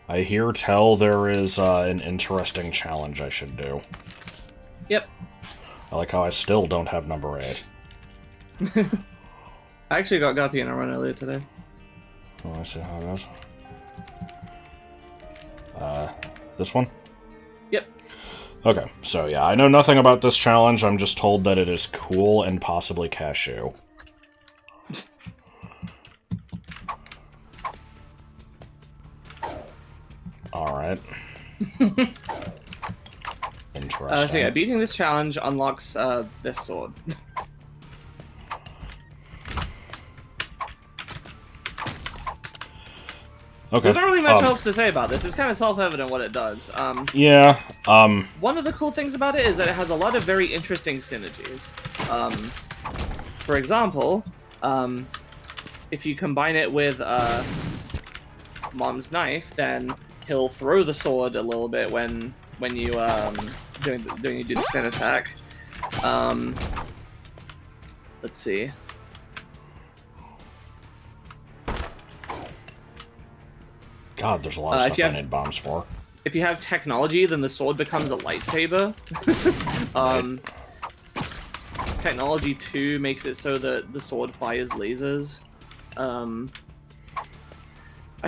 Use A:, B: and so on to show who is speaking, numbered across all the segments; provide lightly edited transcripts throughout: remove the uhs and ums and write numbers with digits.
A: I hear tell there is an interesting challenge I should do.
B: Yep.
A: I like how I still don't have number 8.
B: I actually got Guppy in a run earlier today.
A: Oh, I see how it goes. This one?
B: Yep.
A: Okay, so yeah, I know nothing about this challenge, I'm just told that it is cool and possibly cashew. Alright. Interesting.
B: So yeah, beating this challenge unlocks this sword.
A: Okay.
B: There's not really much else to say about this. It's kind of self-evident what it does.
A: Yeah.
B: One of the cool things about it is that it has a lot of very interesting synergies. For example, if you combine it with Mom's knife, then he'll throw the sword a little bit when you do the spin attack. Let's see.
A: God, there's a lot of stuff I need bombs for.
B: If you have technology, then the sword becomes a lightsaber. Technology 2 makes it so that the sword fires lasers. I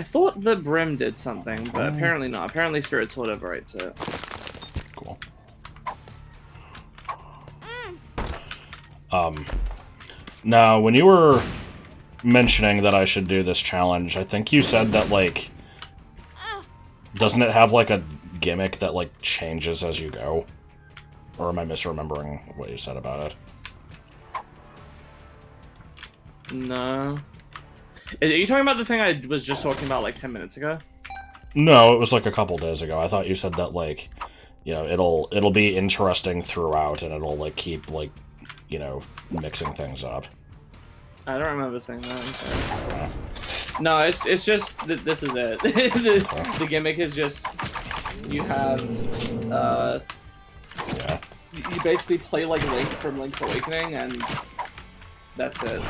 B: thought the Brim did something, but apparently not. Apparently Spirit Sword overwrites it.
A: Cool. Now, when you were mentioning that I should do this challenge, I think you said that, like, doesn't it have, like, a gimmick that, like, changes as you go? Or am I misremembering what you said about it?
B: No. Are you talking about the thing I was just talking about, like, 10 minutes ago?
A: No, it was, like, a couple days ago. I thought you said that, like, you know, it'll be interesting throughout, and it'll, like, keep, like, you know, mixing things up.
B: I don't remember saying that, I'm sorry. No, it's just, this is it. the gimmick is just, you have,
A: yeah.
B: You basically play like Link from Link's Awakening, and that's it.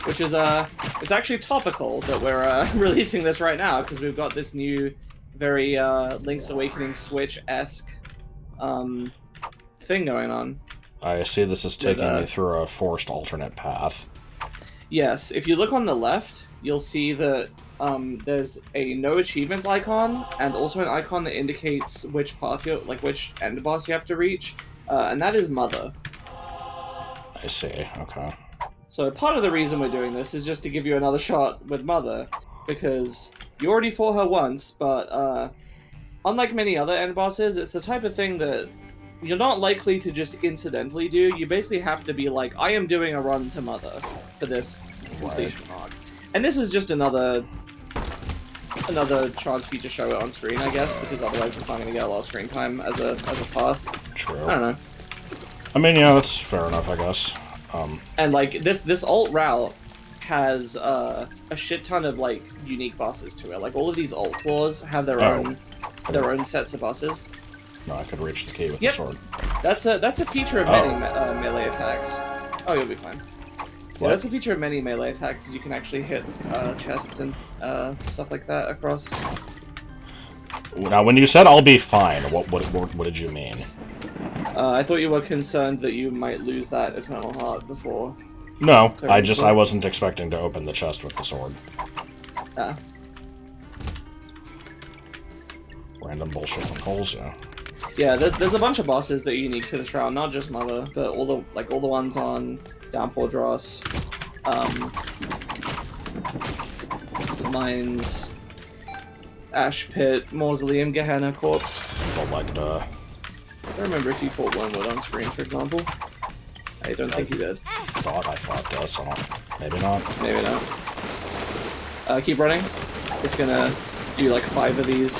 B: Which is, it's actually topical that we're, releasing this right now, because we've got this new, very, Link's Awakening Switch-esque, thing going on.
A: I see this is taking me through a forced alternate path. Yes,
B: if you look on the left, you'll see that there's a no achievements icon, and also an icon that indicates which path you which end boss you have to reach, and that is Mother.
A: I see. Okay.
B: So part of the reason we're doing this is just to give you another shot with Mother, because you already fought her once, but unlike many other end bosses, it's the type of thing that you're not likely to just incidentally do. You basically have to be like, I am doing a run to Mother for this completion arc. And this is just another chance for you to show it on screen, I guess, because otherwise it's not going to get a lot of screen time as a path.
A: True.
B: I don't know.
A: I mean, yeah, that's fair enough, I guess.
B: And like this alt route has a shit ton of like unique bosses to it. Like all of these alt floors have their own sets of bosses.
A: No, I could reach the key with the sword.
B: That's a feature of many melee attacks. Oh, you'll be fine. Yeah, that's a feature of many melee attacks, is you can actually hit chests and stuff like that across.
A: Now, when you said I'll be fine, what did you mean?
B: I thought you were concerned that you might lose that Eternal Heart before.
A: No, I wasn't expecting to open the chest with the sword.
B: Ah.
A: Random bullshit from holes, yeah.
B: Yeah, there's a bunch of bosses that are unique to this round, not just Mother, but all the ones on Downpour Dross, Mines, Ash Pit, Mausoleum, Gehenna, Corpse.
A: Electa.
B: I don't remember if you fought Wormwood on screen, for example. I don't think you did.
A: I thought this, so maybe not.
B: Maybe not. Keep running. It's gonna do like 5 of these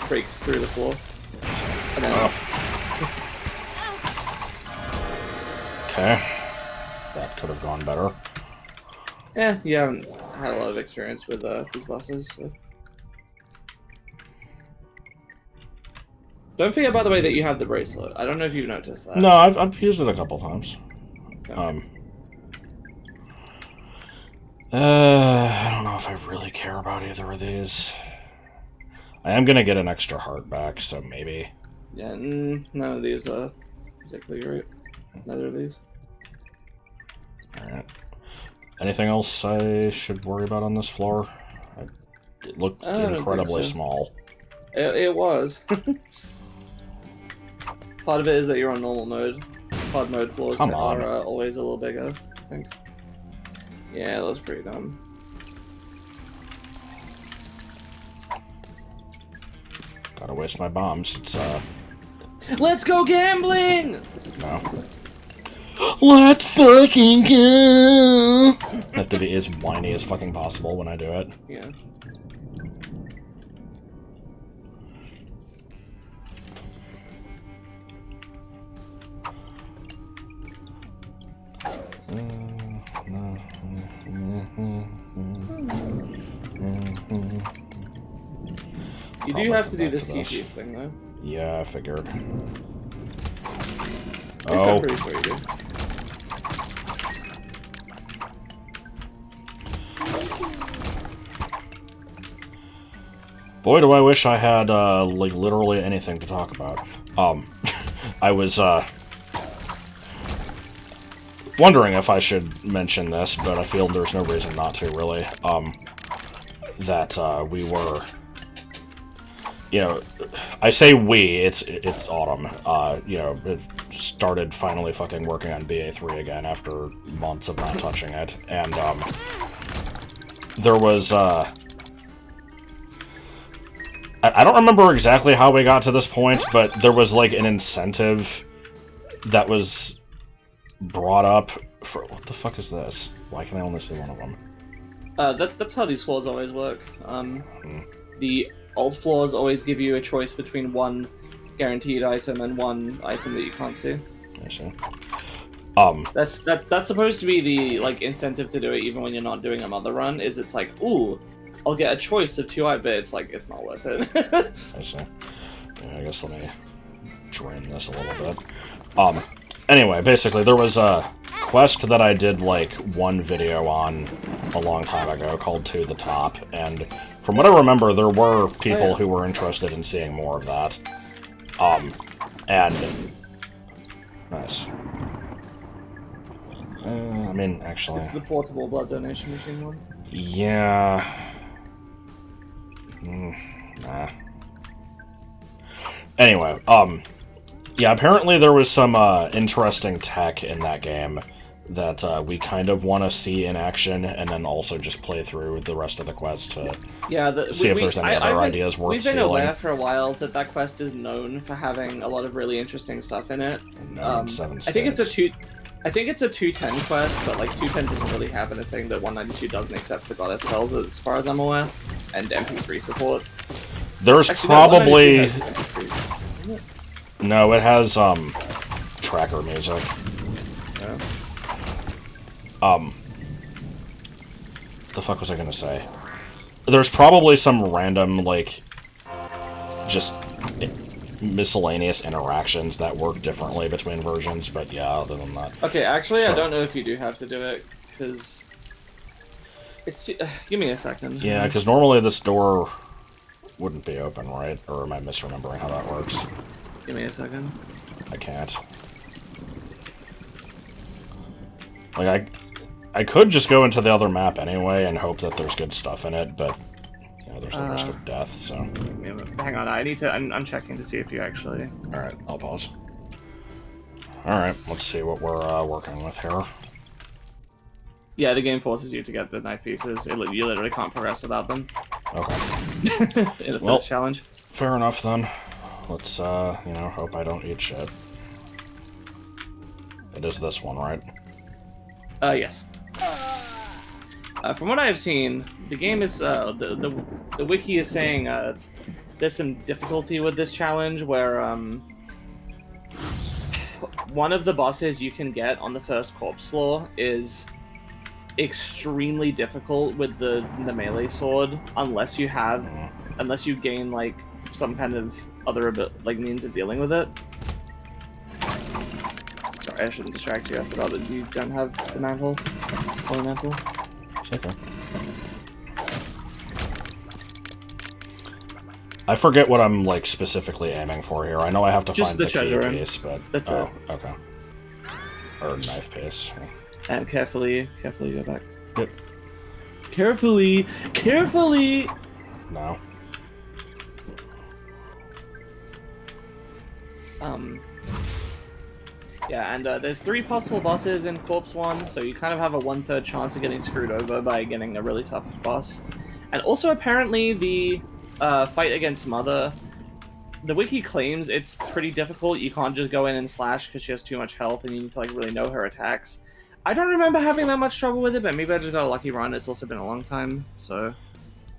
B: breaks through the floor. And then...
A: Okay. That could have gone better.
B: Yeah, you haven't had a lot of experience with these bosses, so... Don't forget, by the way, that you have the bracelet. I don't know if you've noticed that.
A: No, I've used it a couple times. Okay. I don't know if I really care about either of these. I am gonna get an extra heart back, so maybe.
B: Yeah, none of these are particularly great. Neither of these.
A: Alright. Anything else I should worry about on this floor? It looked incredibly small.
B: It was. Part of it is that you're on normal mode. Hard mode floors are always a little bigger, I think. Yeah, that was pretty dumb.
A: Gotta waste my bombs. It's,
B: Let's go gambling!
A: No. Let's fucking go! I have to be as whiny as fucking possible when I do it.
B: Yeah. You do have to do this key piece thing, though.
A: Yeah, I figured.
B: I'm pretty sure you do.
A: Boy, do I wish I had, like, literally anything to talk about. I was, wondering if I should mention this, but I feel there's no reason not to, really. That, we were... You know, I say we, it's Autumn. You know, it started finally fucking working on BA3 again after months of not touching it, and, there was, I don't remember exactly how we got to this point, but there was, like, an incentive that was brought up for... What the fuck is this? Why can I only see one of them?
B: That's how these floors always work. The alt floors always give you a choice between one guaranteed item and one item that you can't see.
A: I see.
B: That's supposed to be the, like, incentive to do it even when you're not doing a mother run, is it's like, ooh, I'll get a choice of 2 items, but it's like, it's not worth it.
A: I see. Yeah, I guess let me drain this a little bit. Anyway, basically, there was a quest that I did, like, one video on a long time ago called To the Top, and from what I remember, there were people who were interested in seeing more of that. And... Nice. I mean, actually...
B: It's the portable blood donation machine one?
A: Yeah... Nah. Anyway, yeah, apparently there was some, interesting tech in that game that, we kind of want to see in action, and then also just play through the rest of the quest to see if there's any other ideas worth stealing.
B: We've been aware for a while that that quest is known for having a lot of really interesting stuff in it.
A: I think
B: it's a 210 quest, but, like, 210 doesn't really have anything that 192 doesn't, except for Goddess Spells, as far as I'm aware, and MP3 support.
A: There's probably... No, it has, tracker music.
B: Yeah.
A: The fuck was I gonna say? There's probably some random, like, just miscellaneous interactions that work differently between versions, but yeah, other than that.
B: Okay, actually, I don't know if you do have to do it, because... It's... give me a second.
A: Yeah, because normally this door wouldn't be open, right? Or am I misremembering how that works?
B: Give me a second.
A: I can't. Like, I could just go into the other map anyway and hope that there's good stuff in it, but, you know, there's the risk of death, so...
B: Hang on, I need to... I'm checking to see if you actually...
A: Alright, I'll pause. Alright, let's see what we're, working with here.
B: Yeah, the game forces you to get the knife pieces. You literally can't progress without them.
A: Okay.
B: In the first challenge.
A: Fair enough, then. Let's, you know, hope I don't eat shit. It is this one, right?
B: Yes. From what I have seen, the game is, the wiki is saying, there's some difficulty with this challenge where, one of the bosses you can get on the first corpse floor is extremely difficult with the melee sword, unless you gain, like, some kind of other means of dealing with it. Sorry, I shouldn't distract you. I forgot that you don't have the mantle. Holy mantle.
A: It's okay. I forget what I'm, like, specifically aiming for here. I know I have to
B: Just
A: find
B: the
A: the
B: treasure
A: key
B: room.
A: piece, but...
B: That's
A: it. Okay. Or knife piece.
B: And carefully go back.
A: Yep.
B: Carefully!
A: No.
B: Yeah, and there's 3 possible bosses in Corpse 1, so you kind of have a 1/3 chance of getting screwed over by getting a really tough boss. And also, apparently, the fight against Mother, the wiki claims it's pretty difficult. You can't just go in and slash because she has too much health, and you need to, like, really know her attacks. I don't remember having that much trouble with it, but maybe I just got a lucky run. It's also been a long time, so...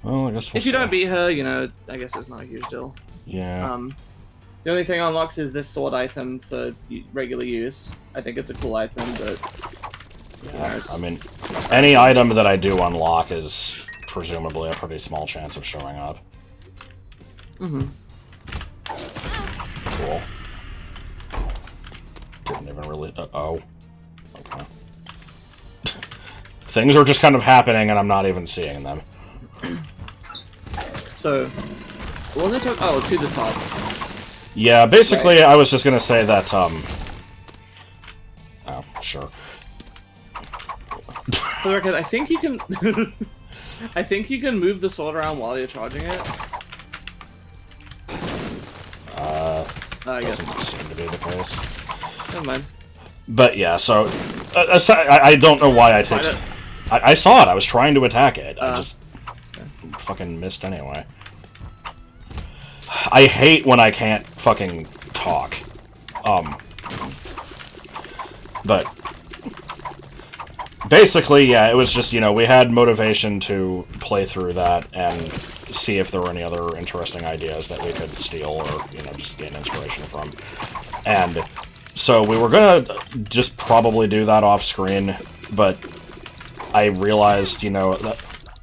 A: Well, I guess we'll
B: if you
A: see.
B: don't beat her, you know, I guess it's not a huge deal.
A: Yeah.
B: The only thing unlocks is this sword item for regular use. I think it's a cool item, but...
A: Yeah, I mean, any item that I do unlock is presumably a pretty small chance of showing up.
B: Mm-hmm.
A: Cool. Didn't even really... oh. Okay. Things are just kind of happening and I'm not even seeing them.
B: So... Well, they took... Oh, to the top.
A: Yeah, basically,
B: right.
A: I was just gonna say that, Oh, sure.
B: For the record, I think you can... I think you can move the sword around while you're charging it. I guess
A: Doesn't seem to be the case.
B: Never mind.
A: But yeah, so... I don't know why I took... I saw it, I was trying to attack it. I just... fucking missed anyway. I hate when I can't fucking talk. But... basically, yeah, it was just, you know, we had motivation to play through that and see if there were any other interesting ideas that we could steal or, you know, just gain inspiration from. And so we were gonna just probably do that off-screen, but I realized, you know, that...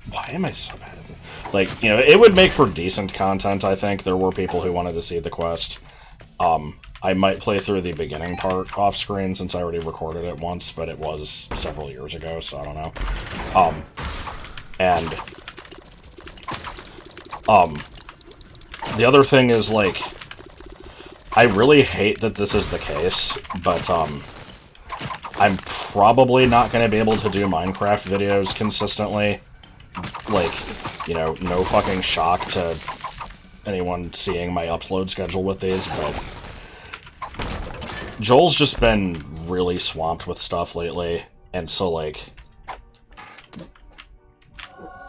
A: why am I so bad at it? Like, you know, it would make for decent content, I think. There were people who wanted to see the quest. I might play through the beginning part off-screen since I already recorded it once, but it was several years ago, so I don't know. The other thing is, like, I really hate that this is the case, but, I'm probably not going to be able to do Minecraft videos consistently. Like, you know, no fucking shock to anyone seeing my upload schedule with these, but... Joel's just been really swamped with stuff lately, and so, like...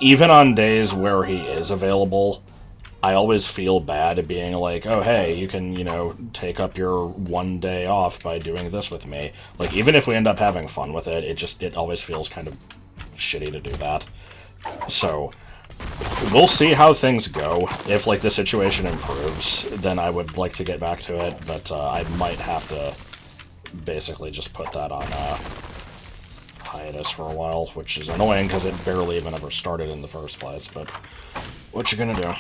A: even on days where he is available, I always feel bad being like, oh, hey, you can, you know, take up your one day off by doing this with me. Like, even if we end up having fun with it, it always feels kind of shitty to do that. So... we'll see how things go. If, like, the situation improves, then I would like to get back to it, but I might have to basically just put that on hiatus for a while, which is annoying because it barely even ever started in the first place, but what you gonna do?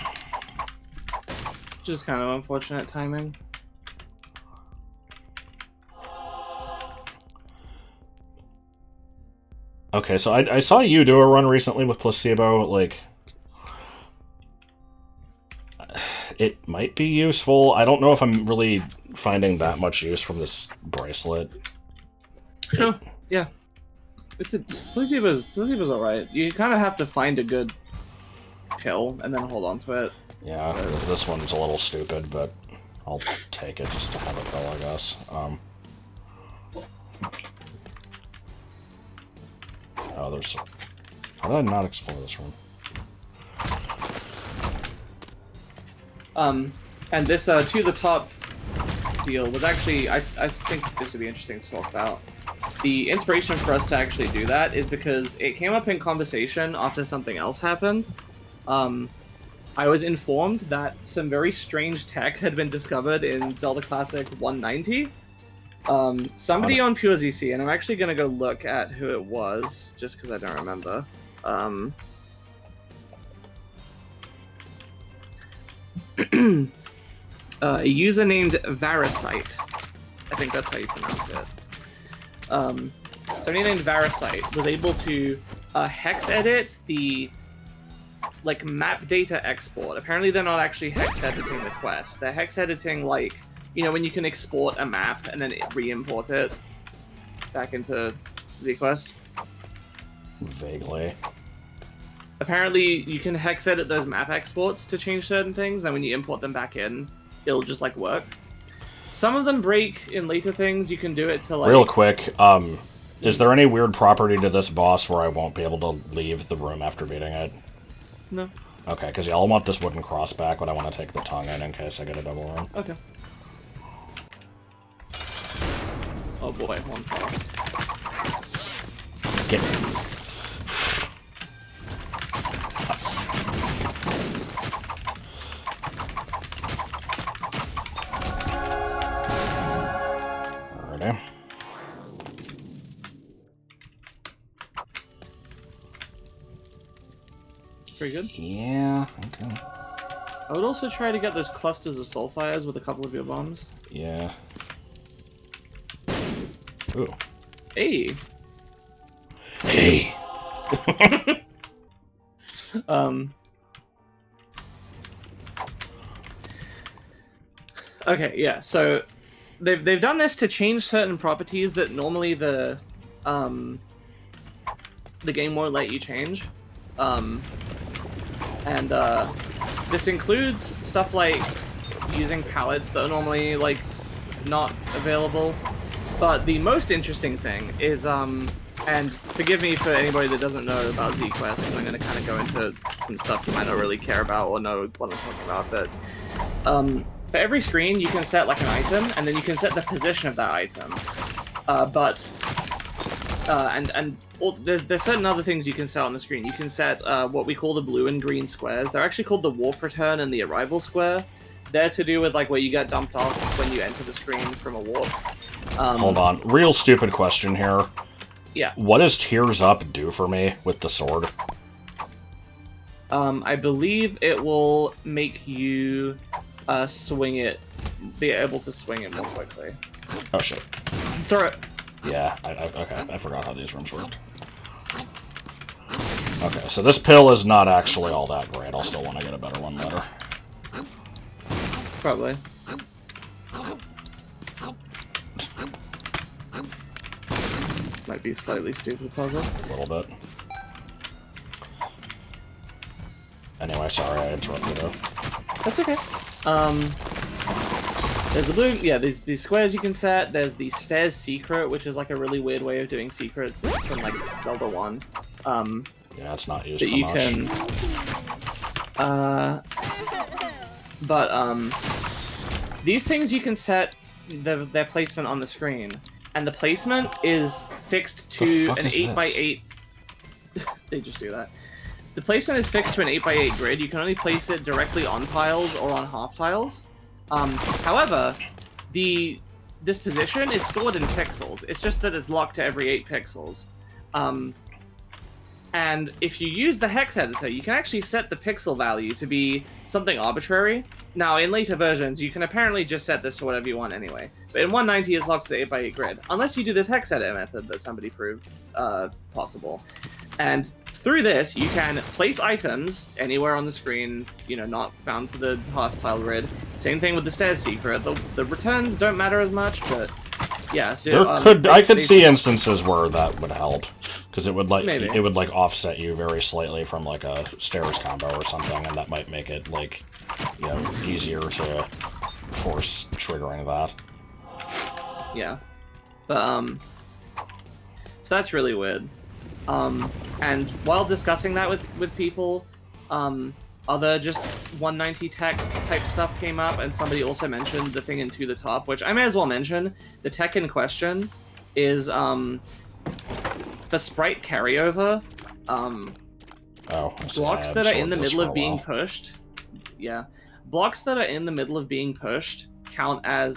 B: Just kind of unfortunate timing.
A: Okay, so I saw you do a run recently with Placebo, like... it might be useful. I don't know if I'm really finding that much use from this bracelet.
B: Sure, yeah. Placebo's alright. You kind of have to find a good pill and then hold on to it.
A: Yeah, this one's a little stupid, but I'll take it just to have a pill, I guess. Oh, there's... how did I not explore this room?
B: And this, to the top deal was actually, I think this would be interesting to talk about. The inspiration for us to actually do that is because it came up in conversation after something else happened. I was informed that some very strange tech had been discovered in Zelda Classic 190. Somebody on Pure ZC, and I'm actually going to go look at who it was, just because I don't remember. A user named Varasite. I think that's how you pronounce it. Somebody named Varasite was able to hex edit the like map data export. Apparently they're not actually hex editing the quest. They're hex editing like, you know, when you can export a map and then re-import it back into ZQuest.
A: Vaguely.
B: Apparently you can hex edit those map exports to change certain things, then when you import them back in, it'll just like work. Some of them break in later things. You can do it to like...
A: Real quick, is there any weird property to this boss where I won't be able to leave the room after beating it?
B: No.
A: Okay, because yeah, I'll want this wooden cross back, but I want to take the tongue in case I get a double run.
B: Okay. Oh boy, one fall.
A: Get me. Alrighty.
B: Pretty good.
A: Yeah, okay.
B: I would also try to get those clusters of soulfires with a couple of your bombs.
A: Yeah. Ooh.
B: Hey!
A: Hey!
B: Okay, yeah, so they've done this to change certain properties that normally the game won't let you change. This includes stuff like using pallets that are normally like not available. But the most interesting thing is, and forgive me for anybody that doesn't know about ZQuest, because I'm going to kind of go into some stuff you might not really care about or know what I'm talking about, but for every screen you can set like an item, and then you can set the position of that item. There's certain other things you can set on the screen. You can set what we call the blue and green squares. They're actually called the warp return and the arrival square. They're to do with like where you get dumped off when you enter the screen from a warp.
A: Hold on. Real stupid question here.
B: Yeah.
A: What does Tears Up do for me with the sword?
B: I believe it will make you swing it, be able to swing it more quickly.
A: Oh shit.
B: Throw it.
A: Yeah, okay, I forgot how these rooms worked. Okay, so this pill is not actually all that great. I'll still want to get a better one later.
B: Probably. Might be a slightly stupid puzzle.
A: A little bit. Anyway, sorry I interrupted you.
B: That's okay. There's the blue, yeah, there's these squares you can set. There's the stairs secret, which is like a really weird way of doing secrets. This is from like Zelda 1.
A: Yeah, it's not used
B: that
A: for
B: you
A: much.
B: can, these things you can set their placement on the screen, and the placement is fixed to an 8x8. They just do that. The placement is fixed to an 8x8 grid. You can only place it directly on tiles or on half tiles. However, this position is stored in pixels. It's just that it's locked to every 8 pixels. And if you use the hex editor, you can actually set the pixel value to be something arbitrary. Now, in later versions, you can apparently just set this to whatever you want anyway. But in 190, it's locked to the 8x8 grid, unless you do this hex edit method that somebody proved possible. And through this, you can place items anywhere on the screen, you know, not bound to the half-tile grid. Same thing with the stairs secret. The returns don't matter as much, but yeah. So,
A: I could see instances where that would help, because it would like
B: Maybe.
A: it would like offset you very slightly from like a stairs combo or something, and that might make it like, you know, easier to force triggering that.
B: Yeah, but so that's really weird. And while discussing that with people, other just 190 tech type stuff came up, and somebody also mentioned the thing in To the Top, which I may as well mention. The tech in question is for sprite carryover. Blocks that are in the middle of being pushed. Yeah, blocks that are in the middle of being pushed count as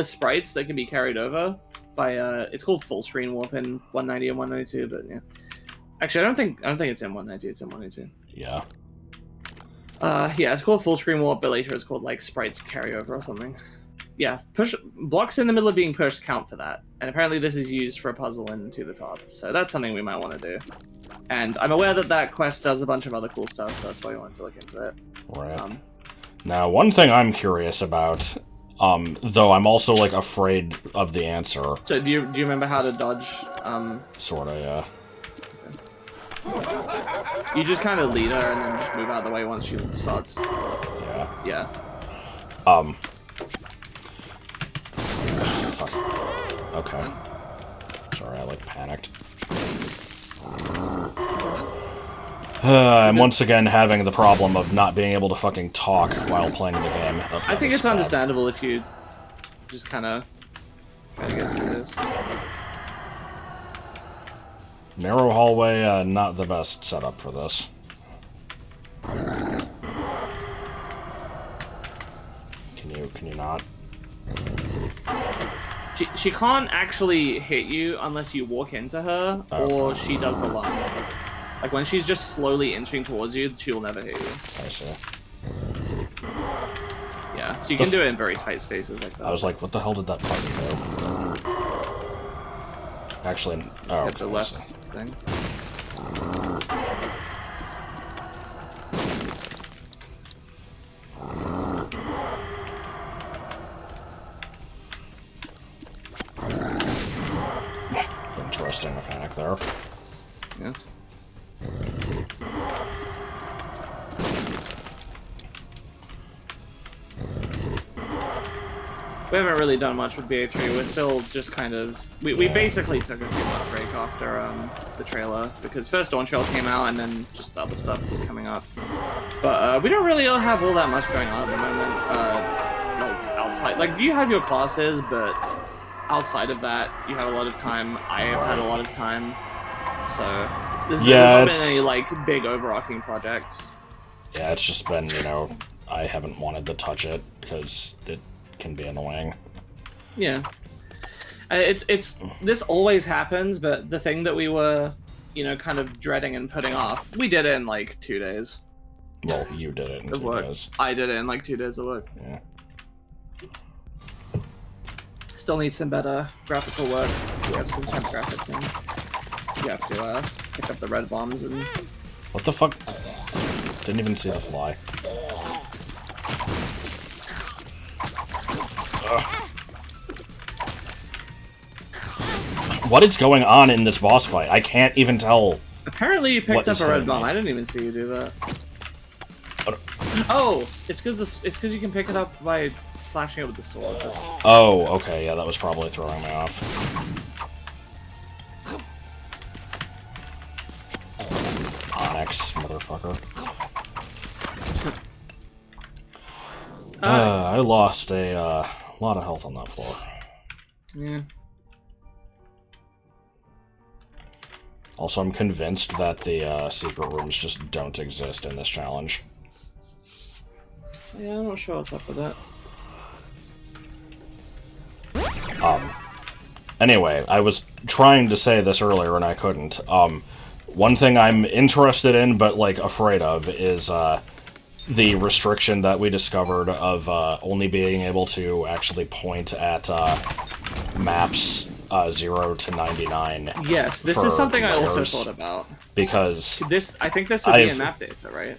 B: sprites that can be carried over by it's called full screen warp in 190 and 192, but yeah. Actually, I don't think it's in 190, it's in 192.
A: Yeah.
B: Yeah, it's called full screen warp, but later it's called like sprites carryover or something. Yeah, blocks in the middle of being pushed count for that. And apparently this is used for a puzzle in To the Top. So that's something we might want to do. And I'm aware that that quest does a bunch of other cool stuff, so that's why I wanted to look into it.
A: Right. Now, one thing I'm curious about, though I'm also, like, afraid of the answer.
B: So, do you remember how to dodge?
A: Sorta, yeah.
B: You just kind of lead her and then just move out of the way once she starts.
A: Yeah.
B: Yeah.
A: Fuck. Okay. Sorry, I, like, panicked. I'm once again having the problem of not being able to fucking talk while playing the game. Oh,
B: I think it's understandable if you just kind of try to get through this.
A: Narrow hallway, not the best setup for this. Can you not?
B: She can't actually hit you unless you walk into her, or she does the lunge. Like, when she's just slowly inching towards you, she will never hit you.
A: I see.
B: Yeah, so you can do it in very tight spaces like that.
A: I was like, what the hell did that button do? Actually, oh,
B: Hit the
A: okay,
B: left thing.
A: Interesting mechanic there.
B: Yes. We haven't really done much with BA3. We're still just kind of... We basically took a few month break after the trailer, because first Dawn Trail came out and then just other stuff was coming up. But we don't really have all that much going on at the moment. Like, outside... Like, you have your classes, but outside of that, you have a lot of time. I have had a lot of time. So, there's not been any, like, big overarching projects.
A: Yeah, it's just been, you know, I haven't wanted to touch it, because it can be annoying.
B: Yeah. This always happens, but the thing that we were, you know, kind of dreading and putting off, we did it in, like, 2 days.
A: Well, you did it in 2 days.
B: I did it in, like, 2 days of work.
A: Yeah.
B: Still need some better graphical work. We have some temp graphics in. You have to pick up the red bombs and...
A: What the fuck? Didn't even see the fly. Ugh. What is going on in this boss fight? I can't even tell.
B: Apparently you picked up a red bomb. I didn't even see you do that. Oh! It's because you can pick it up by slashing it with the sword.
A: Oh, okay, yeah, that was probably throwing me off. Onyx, motherfucker. I lost a lot of health on that floor.
B: Yeah.
A: Also, I'm convinced that the secret rooms just don't exist in this challenge.
B: Yeah, I'm not sure what's up with that.
A: Anyway, I was trying to say this earlier and I couldn't. One thing I'm interested in but, like, afraid of is, the restriction that we discovered of, only being able to actually point at, maps, 0 to 99.
B: Yes, this is something I also thought about.
A: Because...
B: I think this would be in map data, right?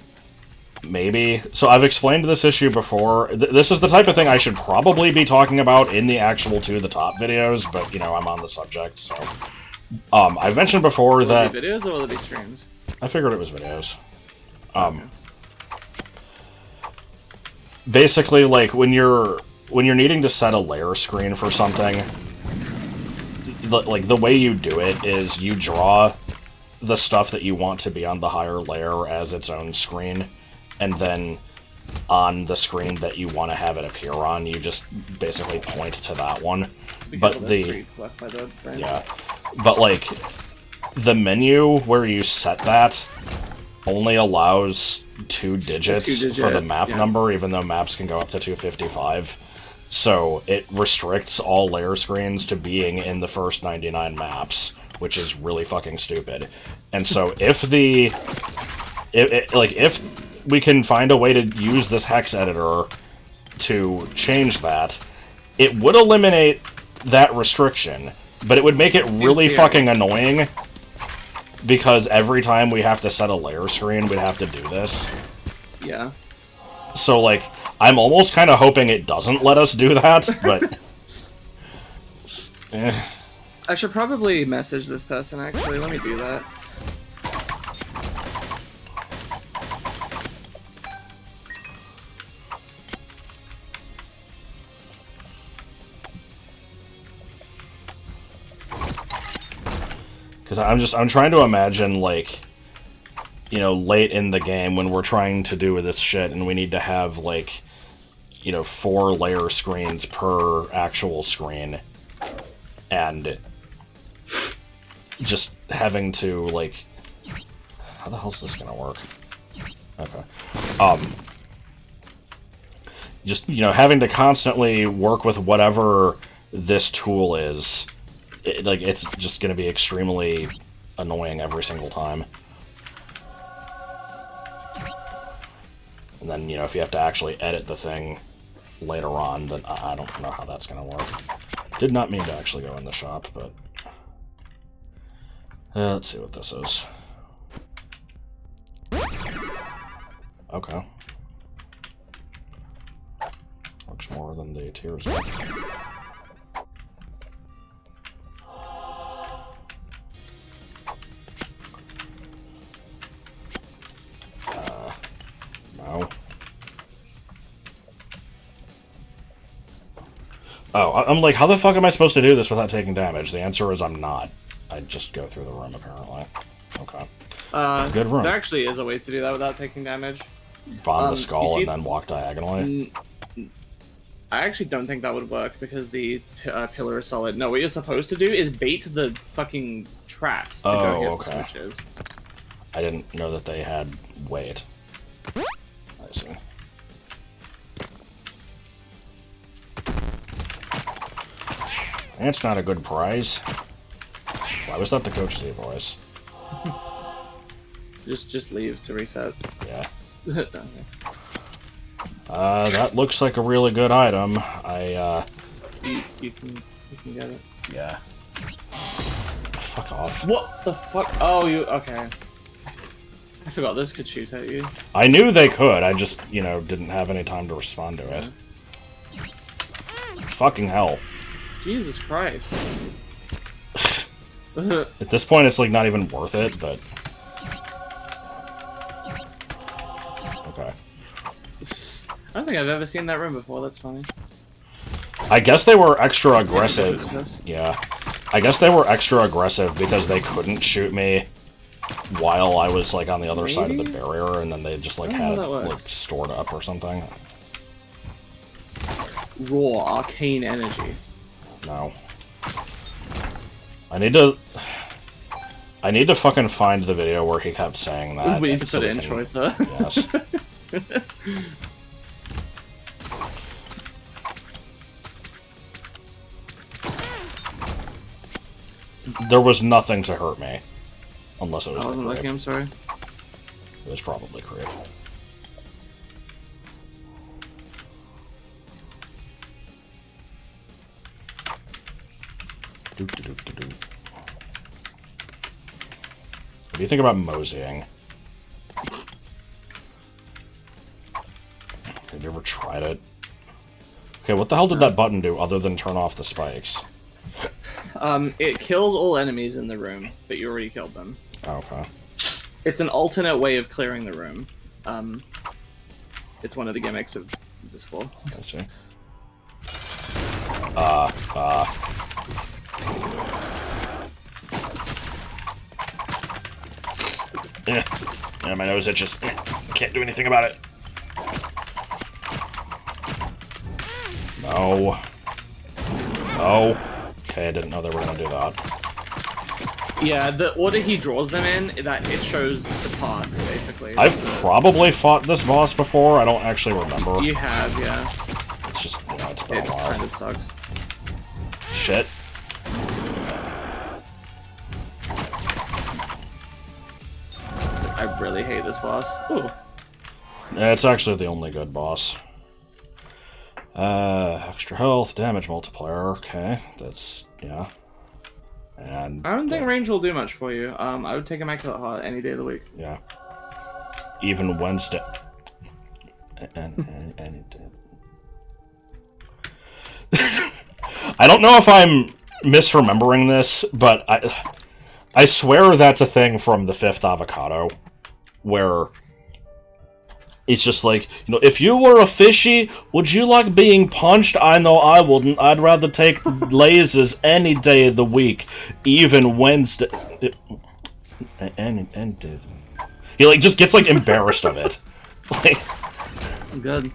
A: Maybe. So I've explained this issue before. This is the type of thing I should probably be talking about in the actual To The Top videos, but, you know, I'm on the subject, so... I've mentioned before that...
B: Will it be videos or will it be streams?
A: I figured it was videos. Basically, like, when you're needing to set a layer screen for something, like, the way you do it is you draw the stuff that you want to be on the higher layer as its own screen, and then on the screen that you want to have it appear on, you just basically point to that one. But but, like, the menu where you set that only allows 2 digits for the map number, even though maps can go up to 255. So it restricts all layer screens to being in the first 99 maps, which is really fucking stupid. And so if we can find a way to use this hex editor to change that, it would eliminate that restriction, but it would make it really fucking annoying because every time we have to set a layer screen, we'd have to do this.
B: Yeah.
A: So, like, I'm almost kind of hoping it doesn't let us do that, but...
B: I should probably message this person, actually. Let me do that.
A: Because I'm trying to imagine, like, you know, late in the game when we're trying to do this shit and we need to have, like, you know, 4 layer screens per actual screen. And just having to, like... How the hell's this gonna work? Okay. Just, you know, having to constantly work with whatever this tool is... it's just going to be extremely annoying every single time. And then, you know, if you have to actually edit the thing later on, then I don't know how that's going to work. Did not mean to actually go in the shop, but... let's see what this is. Okay. Works more than the tiers. No. Oh, I'm like, how the fuck am I supposed to do this without taking damage? The answer is I'm not. I just go through the room, apparently. Okay. Good room.
B: There actually is a way to do that without taking damage.
A: Bond the skull and then walk diagonally?
B: I actually don't think that would work because the pillar is solid. No, what you're supposed to do is bait the fucking traps to go hit the switches.
A: I didn't know that they had weight. I see. That's not a good prize. Why was that the coach's voice?
B: Just leave to reset.
A: Yeah.
B: Okay.
A: That looks like a really good item.
B: You can get it.
A: Yeah. Fuck off.
B: What the fuck? Oh, you... Okay. I forgot those could shoot at you.
A: I knew they could, I just, you know, didn't have any time to respond to it. Fucking hell.
B: Jesus Christ.
A: At this point, it's, like, not even worth it, but... Okay.
B: I don't think I've ever seen that room before, that's funny.
A: I guess they were extra aggressive. Yeah. I guess they were extra aggressive because they couldn't shoot me while I was, like, on the other side of the barrier, and then they just, like, had it, like, stored up or something.
B: Raw, arcane energy.
A: No. I need to fucking find the video where he kept saying that.
B: We need to put it in choice, huh?
A: Yes. There was nothing to hurt me. Unless it was
B: I wasn't looking, I'm sorry.
A: It was probably creep. What do you think about moseying? Have you ever tried it? Okay, what the hell did that button do other than turn off the spikes?
B: It kills all enemies in the room, but you already killed them.
A: Oh, okay.
B: It's an alternate way of clearing the room. It's one of the gimmicks of this floor.
A: I see. Yeah, my nose itches. Can't do anything about it. No. No. Okay, I didn't know they were gonna do that.
B: Yeah, the order he draws them in, that it shows the path, basically.
A: I've probably fought this boss before, I don't actually remember.
B: You have, yeah.
A: It's just, you know, it's been a while.
B: It kind of sucks.
A: Shit.
B: I really hate this boss. Ooh.
A: Yeah, it's actually the only good boss. Extra health, damage multiplier, okay, that's, yeah. And
B: I don't think range will do much for you. I would take Immaculate Heart any day of the week.
A: yeah. Even Wednesday. Any day. I don't know if I'm misremembering this, but I swear that's a thing from the Fifth Avocado, where it's just like, you know, if you were a fishy, would you like being punched? I know I wouldn't. I'd rather take lasers any day of the week, even Wednesday. Any day. He like just gets like embarrassed of it. Like,
B: Good.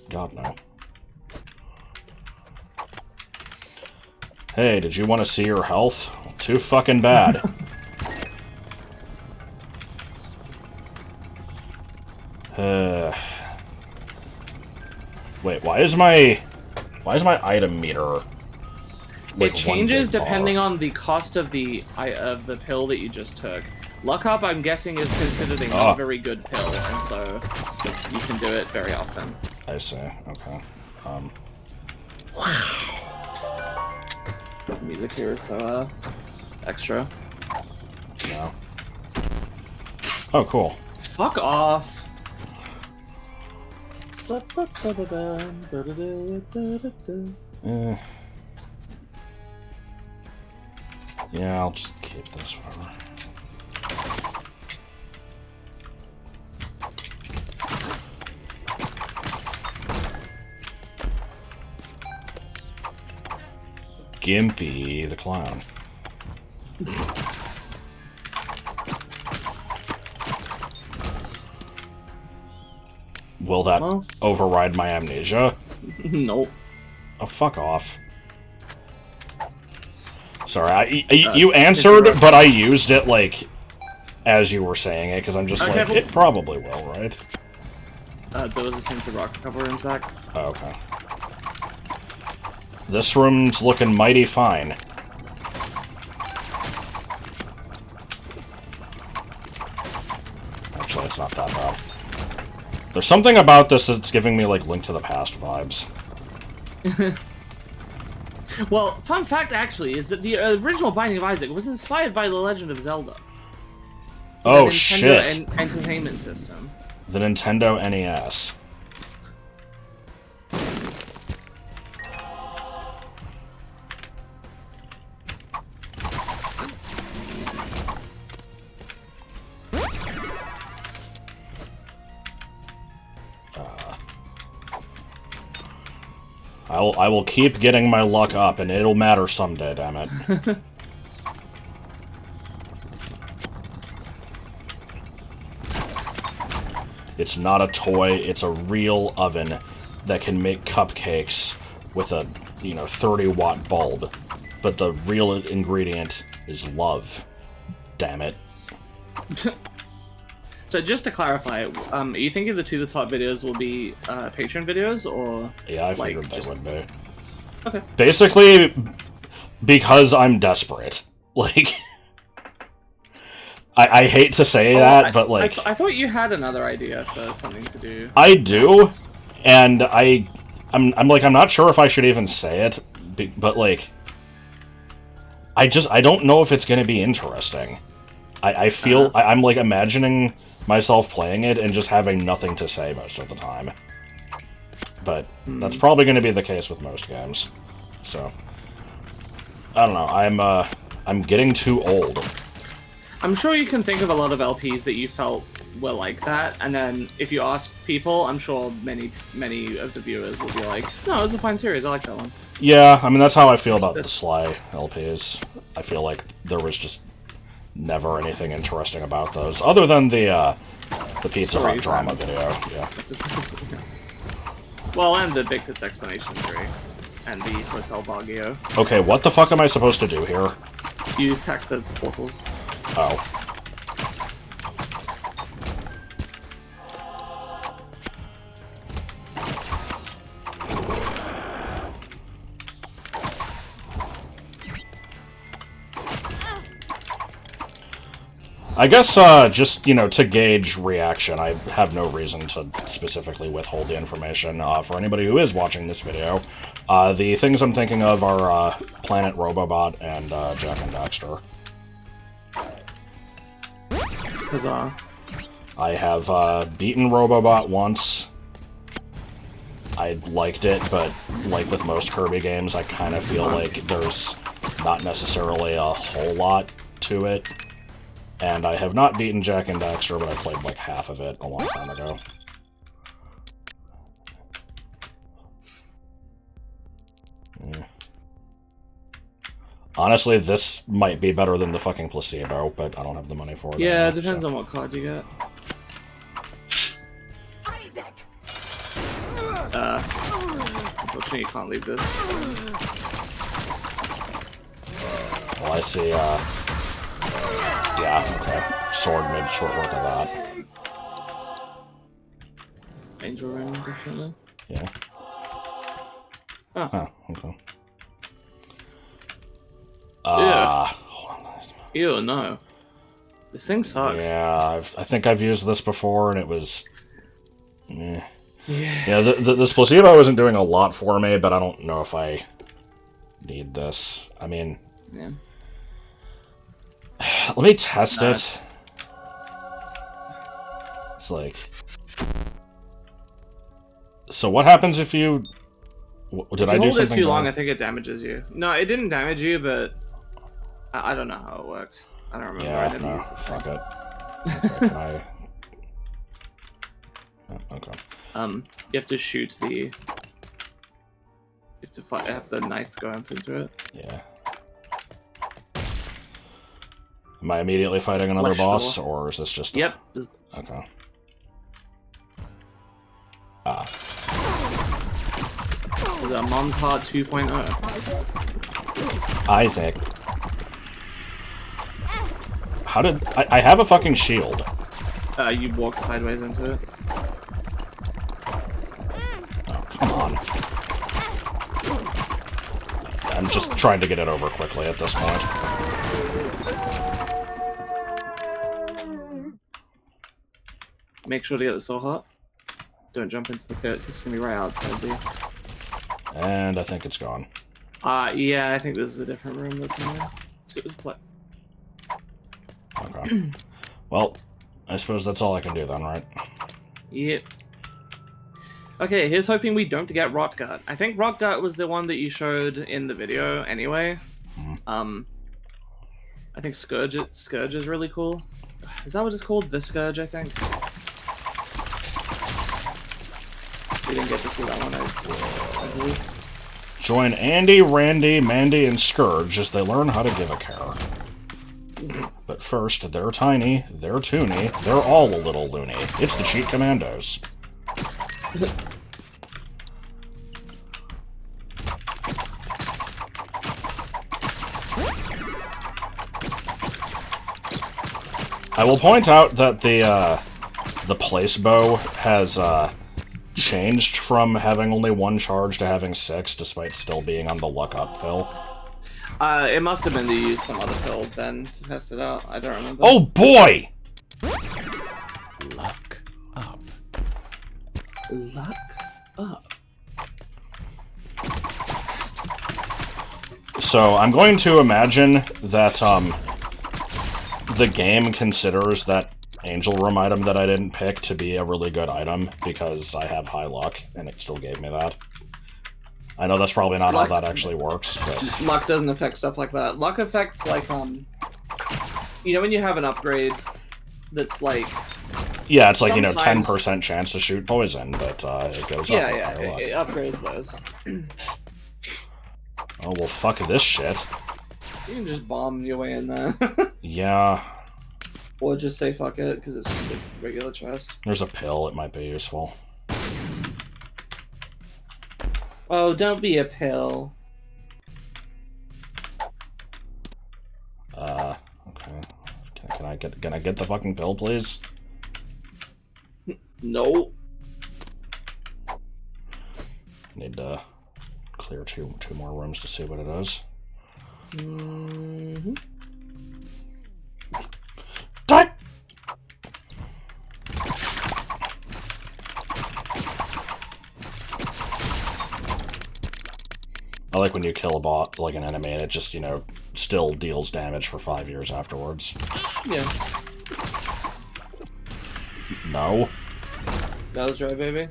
A: God no. Hey, did you want to see your health? Too fucking bad. Wait, why is my item meter like
B: It changes
A: one big
B: depending
A: bar?
B: on the cost of the pill that you just took. Luck Up, I'm guessing, is considered a not very good pill, and so you can do it very often.
A: I see. Okay.
B: The music here is so extra.
A: No. Oh, cool.
B: Fuck off.
A: Yeah, I'll just keep this, whatever. Gimpy the clown. Will that override my amnesia?
B: Nope.
A: Oh, fuck off. Sorry, you answered, but I used it, like, as you were saying it, because I'm just like, it probably will, right?
B: There was a thing to rock a couple rooms back.
A: Oh, okay. This room's looking mighty fine. Actually, it's not that bad. There's something about this that's giving me, like, Link to the Past vibes.
B: Well, fun fact, actually, is that the original Binding of Isaac was inspired by The Legend of Zelda.
A: Oh,
B: the Nintendo
A: shit.
B: Entertainment System.
A: The Nintendo NES. I will keep getting my luck up, and it'll matter someday, damn it. It's not a toy, it's a real oven that can make cupcakes with a, 30-watt bulb. But the real ingredient is love. Damn it.
B: So just to clarify, are you thinking the two of the top videos will be Patreon videos, or...
A: Yeah, I figured they would be.
B: Okay.
A: Basically, because I'm desperate. Like... I hate to say that, but like...
B: I thought you had another idea for something to do.
A: I do, and I'm not sure if I should even say it, but like... I don't know if it's gonna be interesting. I feel... I'm like imagining myself playing it and just having nothing to say most of the time. But that's probably gonna be the case with most games. So... I don't know, I'm getting too old.
B: I'm sure you can think of a lot of LPs that you felt were like that, and then if you ask people, I'm sure many of the viewers will be like, no, it was a fine series, I like that one.
A: Yeah, I mean, that's how I feel about the Sly LPs. I feel like there was just never anything interesting about those, other than the Pizza Hut drama video, yeah.
B: Well, and the Big Tits Explanation 3, and the Hotel Baguio.
A: Okay, what the fuck am I supposed to do here?
B: You attack the portals.
A: Oh. I guess, just, you know, to gauge reaction, I have no reason to specifically withhold the information. For anybody who is watching this video, the things I'm thinking of are, Planet Robobot and, Jak and Daxter.
B: Huzzah.
A: I have, beaten Robobot once. I liked it, but, like with most Kirby games, I kind of feel like there's not necessarily a whole lot to it. And I have not beaten Jak and Daxter, but I played like half of it a long time ago. Yeah. Honestly, this might be better than the fucking placebo, but I don't have the money for it.
B: Yeah,
A: anymore,
B: it depends
A: so.
B: on what card you get. Unfortunately, you can't leave this.
A: Well, I see, yeah, okay. Sword made short work of that.
B: Angel Ring, definitely.
A: Yeah.
B: Oh.
A: Huh, okay.
B: Yeah.
A: Hold on.
B: Ew, no. This thing sucks.
A: Yeah, I think I've used this before, and it was... Eh.
B: Yeah.
A: Yeah, this placebo isn't doing a lot for me, but I don't know if I need this. I mean...
B: Yeah.
A: Let me test it. It's like... So what happens if you... Did I do something
B: If you hold it too long,
A: wrong?
B: I think it damages you. No, it didn't damage you, but... I don't know how it works. I don't remember. I
A: Yeah,
B: never
A: no,
B: used this
A: fuck
B: thing.
A: it. Okay, can I... Oh, okay.
B: You have to shoot the... You have to have the knife go up into it.
A: Yeah. Am I immediately fighting another
B: Flesh
A: boss,
B: door.
A: or is this just...
B: Yep.
A: Okay. Ah.
B: This is a Mom's Heart 2.0.
A: Isaac. How did... I have a fucking shield.
B: You walk sideways into it.
A: Oh, come on. I'm just trying to get it over quickly at this point.
B: Make sure to get the soul heart. Don't jump into the pit. It's gonna be right outside there.
A: And I think it's gone.
B: Yeah, I think this is a different room that's in there. So
A: Okay. Well, I suppose that's all I can do then, right?
B: Yep. Okay, here's hoping we don't get Rotgut. I think Rotgut was the one that you showed in the video anyway.
A: Mhm.
B: I think Scourge is really cool. Is that what it's called? The Scourge, I think. We didn't get to see that one, I believe.
A: Join Andy, Randy, Mandy, and Scourge as they learn how to give a care. But first, they're tiny, they're toony, they're all a little loony. It's the Cheat Commandos. I will point out that the place bow has changed from having only one charge to having 6, despite still being on the luck up pill.
B: It must have been to use some other pill then to test it out. I don't remember.
A: Oh boy!
C: Luck up.
B: Luck up.
A: So I'm going to imagine that the game considers that Angel Room item that I didn't pick to be a really good item because I have high luck, and it still gave me that. I know that's probably not how that actually works, but...
B: Luck doesn't affect stuff like that. Luck affects, like, you know when you have an upgrade that's, like...
A: Yeah, it's like, you know,
B: sometimes-
A: 10% chance to shoot poison, but it goes up.
B: Yeah,
A: with
B: yeah,
A: higher luck.
B: it upgrades those.
A: Oh, well, fuck this shit.
B: You can just bomb your way in there.
A: Yeah,
B: Or just say fuck it, because it's just a regular chest.
A: there's a pill, it might be useful.
B: Oh, don't be a pill.
A: Okay. Can I get the fucking pill, please?
B: No.
A: Need to clear two more rooms to see what it is.
B: Mm-hmm.
A: God I like when you kill a bot, like an enemy, and it just, you know, still deals damage for 5 years afterwards.
B: Yeah.
A: No.
B: That was right, baby.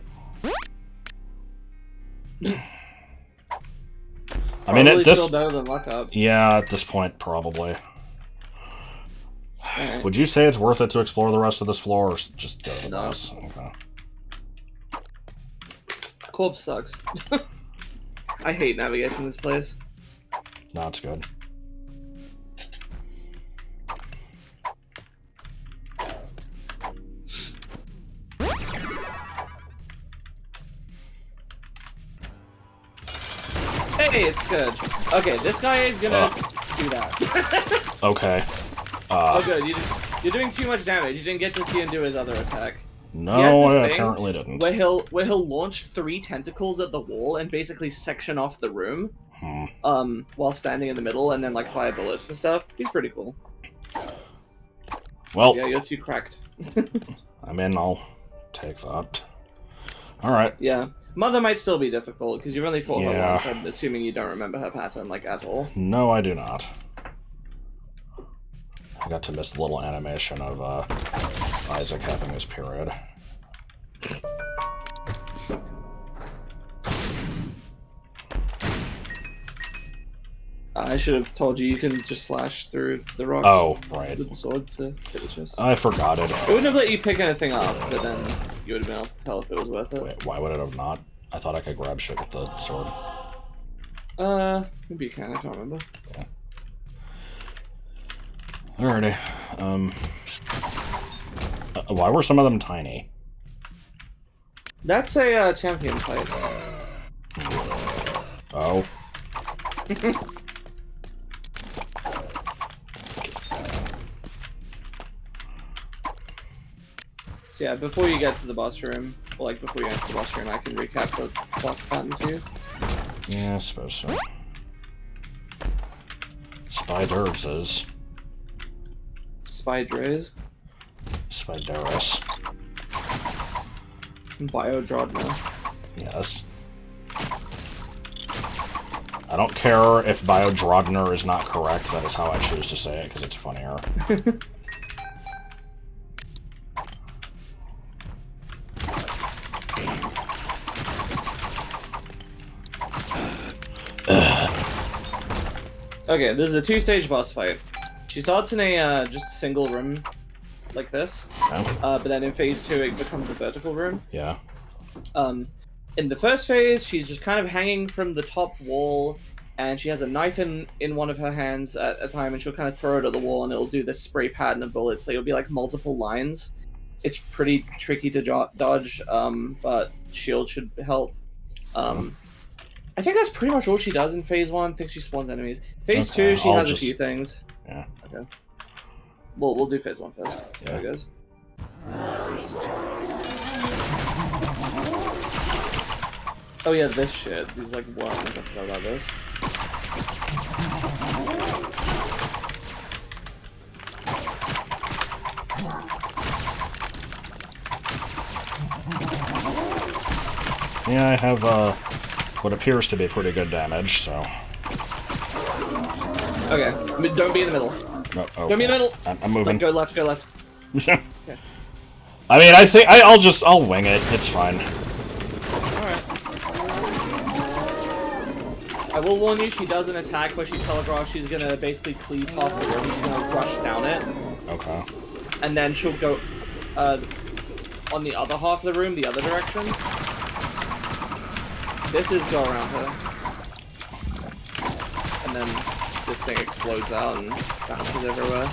A: I mean, at this...
B: still better than luck up.
A: Yeah, at this point, probably.
B: Right.
A: Would you say it's worth it to explore the rest of this floor, or just go to the
B: No.
A: boss? Okay.
B: Corpse sucks. I hate navigating this place.
A: No, it's good.
B: Hey, it's good. Okay, this guy is gonna do that.
A: Okay.
B: Oh, good. You're doing too much damage. You didn't get to see him do his other attack.
A: No, I apparently didn't.
B: Where he'll launch 3 tentacles at the wall and basically section off the room, while standing in the middle, and then like fire bullets and stuff. He's pretty cool.
A: Well,
B: yeah, you're too cracked.
A: I mean, I'll take that. All right.
B: Yeah, Mother might still be difficult because you've only fought her
A: Yeah.
B: once. I'm assuming you don't remember her pattern like at all.
A: No, I do not. I got to miss the little animation of Isaac having his period.
B: I should have told you can just slash through the rocks.
A: Oh, right.
B: With the sword to hit the chest.
A: I forgot it.
B: It wouldn't have let you pick anything up, but then you would have been able to tell if it was worth it.
A: Wait, why would it have not? I thought I could grab shit with the sword.
B: Maybe you can, I can't remember.
A: Yeah. Alrighty. Why were some of them tiny?
B: That's a champion fight.
A: Oh.
B: So yeah, before you get to the boss room, or like before you enter the boss room, I can recap the boss pattern to you.
A: Yeah, I suppose so. Spiders is...
B: Spydres.
A: Spiderus.
B: Biodrodna.
A: Yes. I don't care if Biodrodner is not correct, that is how I choose to say it, because it's funnier.
B: Okay, this is a 2-stage boss fight. She starts in a just a single room like this, but then in phase 2 it becomes a vertical room.
A: Yeah.
B: In the first phase, she's just kind of hanging from the top wall, and she has a knife in one of her hands at a time, and she'll kind of throw it at the wall, and it'll do this spray pattern of bullets. So it'll be like multiple lines. It's pretty tricky to dodge, but shield should help. I think that's pretty much all she does in phase 1. I think she spawns enemies. Phase 2, she has a few things.
A: Yeah.
B: Okay. We'll do phase 1 first. See how it goes. Oh yeah, this shit. These like worms. I forgot about this.
A: Yeah, I have what appears to be pretty good damage, so...
B: Okay, don't be in the middle.
A: No, okay.
B: Don't be in the middle!
A: I'm moving.
B: Like, go left, go left.
A: Okay. I mean, I think I'll wing it. It's fine.
B: Alright. I will warn you, she does an attack where she telegraphs she's gonna basically cleave half the room. She's gonna rush down it.
A: Okay.
B: And then she'll go on the other half of the room, the other direction. This is go around her. And then this thing explodes out and bounces everywhere.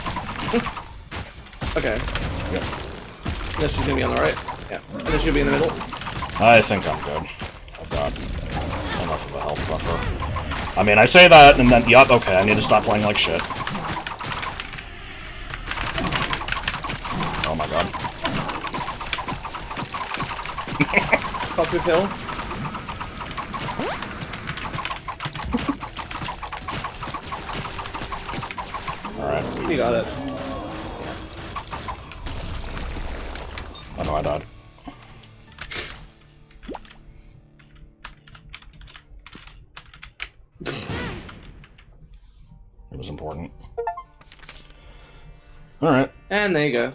B: Okay.
A: Yep.
B: Then she's gonna be on the right. Yeah. And then she'll be in the middle.
A: I think I'm good. I've got enough of a health buffer. I mean, I say that, and then, yup, okay, I need to stop playing like shit. Oh my god.
B: Pop your pill.
A: Alright.
B: You got it.
A: I know I died.
B: And there you go.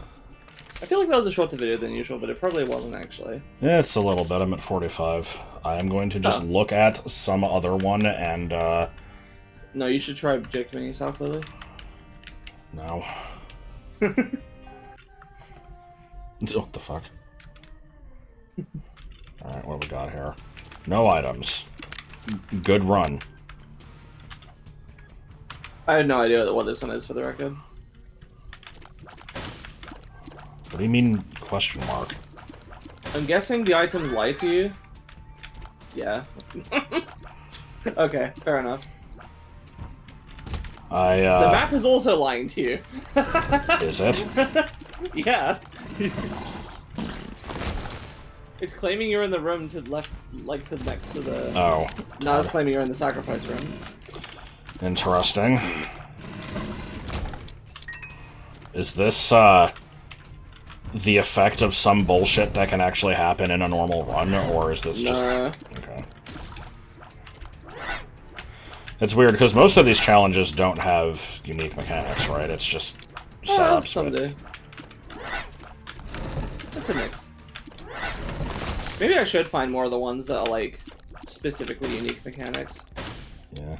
B: I feel like that was a shorter video than usual, but it probably wasn't actually.
A: Yeah, it's a little bit. I'm at 45. I am going to just look at some other one and,
B: No, you should try Jacob and Esau, Lily.
A: No. What the fuck? Alright, what do we got here? No items. Good run.
B: I have no idea what this one is, for the record.
A: What do you mean, question mark?
B: I'm guessing the items lie to you? Yeah. Okay, fair enough. The map is also lying to you.
A: Is it?
B: Yeah. It's claiming you're in the room to the left, like to next to the...
A: Oh.
B: No, it's claiming you're in the sacrifice room.
A: Interesting. Is this, the effect of some bullshit that can actually happen in a normal run, or is this just... Okay. It's weird, because most of these challenges don't have unique mechanics, right? It's just setups
B: some
A: with...
B: do. It's a mix. Maybe I should find more of the ones that are, like, specifically unique mechanics.
A: Yeah.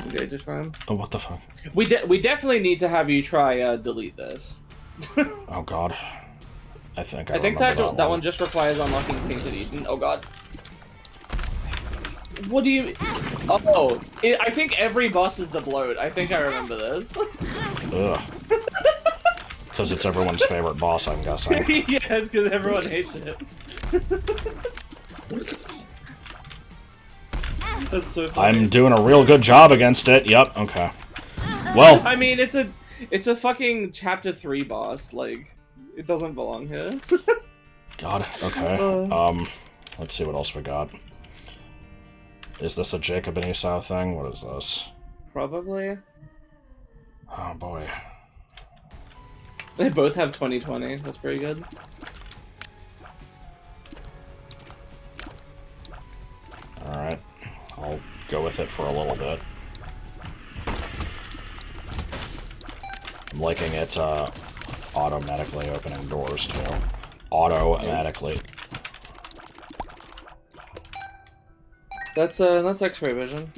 B: Okay, just try them.
A: Oh, what the fuck?
B: We definitely need to have you try, delete this.
A: Oh god. I think
B: that one just requires unlocking Painted Eden. Oh god. What do you... Oh, I think every boss is the bloat. I think I remember this.
A: Ugh. Because it's everyone's favorite boss, I'm guessing.
B: Yeah, it's because everyone hates it. That's so funny.
A: I'm doing a real good job against it. Yep, okay. Well...
B: I mean, it's a fucking chapter 3 boss. Like, it doesn't belong here.
A: God, okay. Let's see what else we got. Is this a Jacob and Esau thing? What is this?
B: Probably.
A: Oh boy.
B: They both have 2020. That's pretty good.
A: Alright. I'll go with it for a little bit. I'm liking it, automatically opening doors, too. Automatically.
B: That's X-ray vision.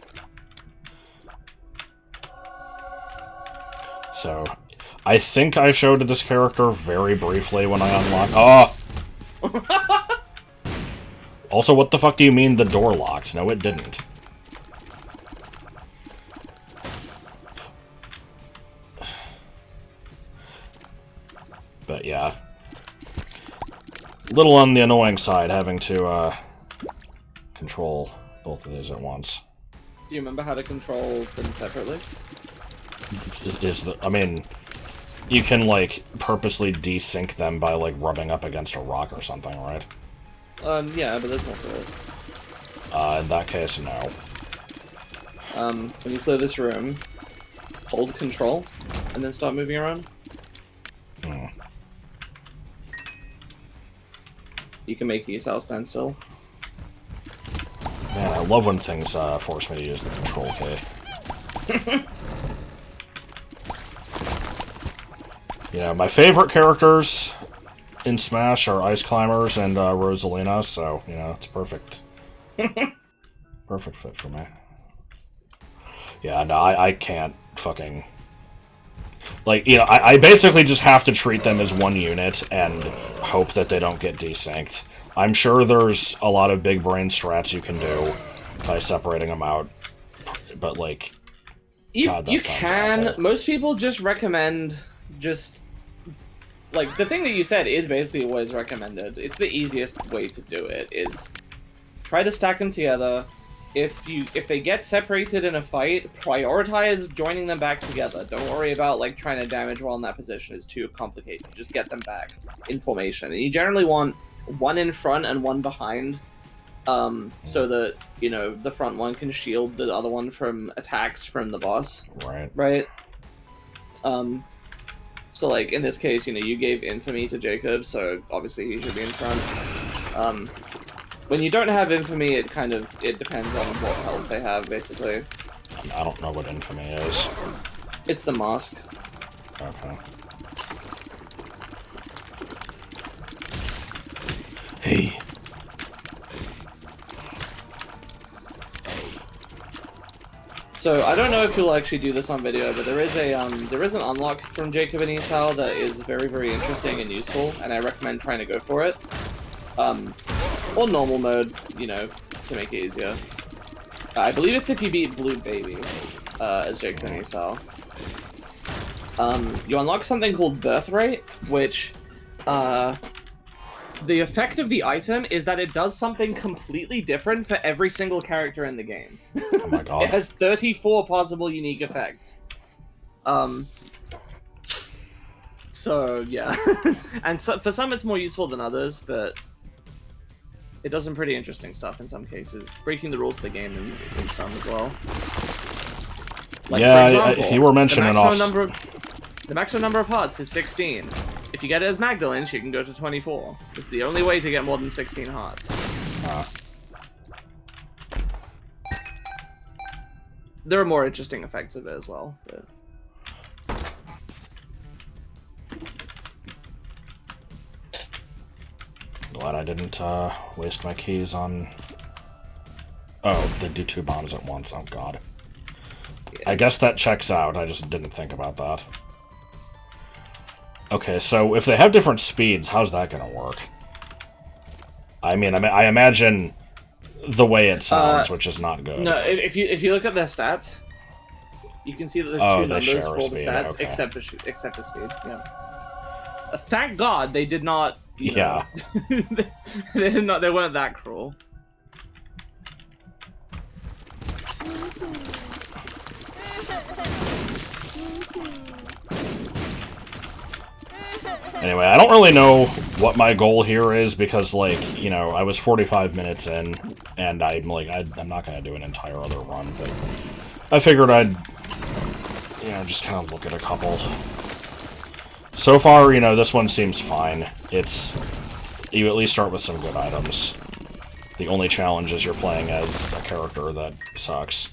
A: So, I think I showed this character very briefly when I unlocked... Oh! Also, what the fuck do you mean the door locked? No, it didn't. But yeah. Little on the annoying side, having to, control both of these at once.
B: Do you remember how to control them separately?
A: I mean, you can, like, purposely desync them by, like, rubbing up against a rock or something, right?
B: Yeah, but that's not good.
A: In that case, no.
B: When you clear this room, hold control, and then start moving around.
A: Hmm.
B: You can make Esau stand still.
A: Man, I love when things, force me to use the control key. You know, my favorite characters in Smash are Ice Climbers and, Rosalina, so, you know, it's perfect. Perfect fit for me. Yeah, no, I can't fucking... Like, you know, I basically just have to treat them as one unit and hope that they don't get desynced. I'm sure there's a lot of big brain strats you can do by separating them out, but, like... God, that
B: you
A: sounds
B: can.
A: awful.
B: Most people just recommend just... Like, the thing that you said is basically what is recommended. It's the easiest way to do it, is try to stack them together. If they get separated in a fight, prioritize joining them back together. Don't worry about, like, trying to damage while in that position. It's too complicated. Just get them back in formation. And you generally want one in front and one behind, so that, you know, the front one can shield the other one from attacks from the boss.
A: Right.
B: Right? So, like, in this case, you know, you gave Infamy to Jacob, so obviously he should be in front. When you don't have Infamy, it depends on what health they have, basically.
A: I don't know what Infamy is.
B: It's the mask.
A: Okay. Hey.
B: So I don't know if you'll actually do this on video, but there is an unlock from Jacob and Esau that is very, very interesting and useful, and I recommend trying to go for it. Or normal mode, you know, to make it easier. I believe it's if you beat Blue Baby, as Jacob and Esau. You unlock something called Birthright, which, the effect of the item is that it does something completely different for every single character in the game.
A: Oh my god.
B: It has 34 possible unique effects. So, yeah. And so, for some it's more useful than others, but it does some pretty interesting stuff in some cases. Breaking the rules of the game in some as well. Like,
A: yeah,
B: for example,
A: you were mentioning
B: the maximum number of hearts is 16. If you get it as Magdalene, she can go to 24. It's the only way to get more than 16 hearts. There are more interesting effects of it as well, but...
A: Glad I didn't waste my keys on... Oh, they do 2 bombs at once. Oh god. Yeah. I guess that checks out. I just didn't think about that. Okay, so if they have different speeds, how's that gonna work? I mean, I imagine the way it sounds, which is not good.
B: No, if you look at their stats, you can see that there's 2 numbers for the stats, okay. except for speed. Yeah. Thank God they did not. You know, they did not. They weren't that cruel.
A: Anyway, I don't really know what my goal here is because, like, you know, I was 45 minutes in, and I'm not gonna do an entire other run, but I figured I'd, you know, just kind of look at a couple. So far, you know, this one seems fine. You at least start with some good items. The only challenge is you're playing as a character that sucks.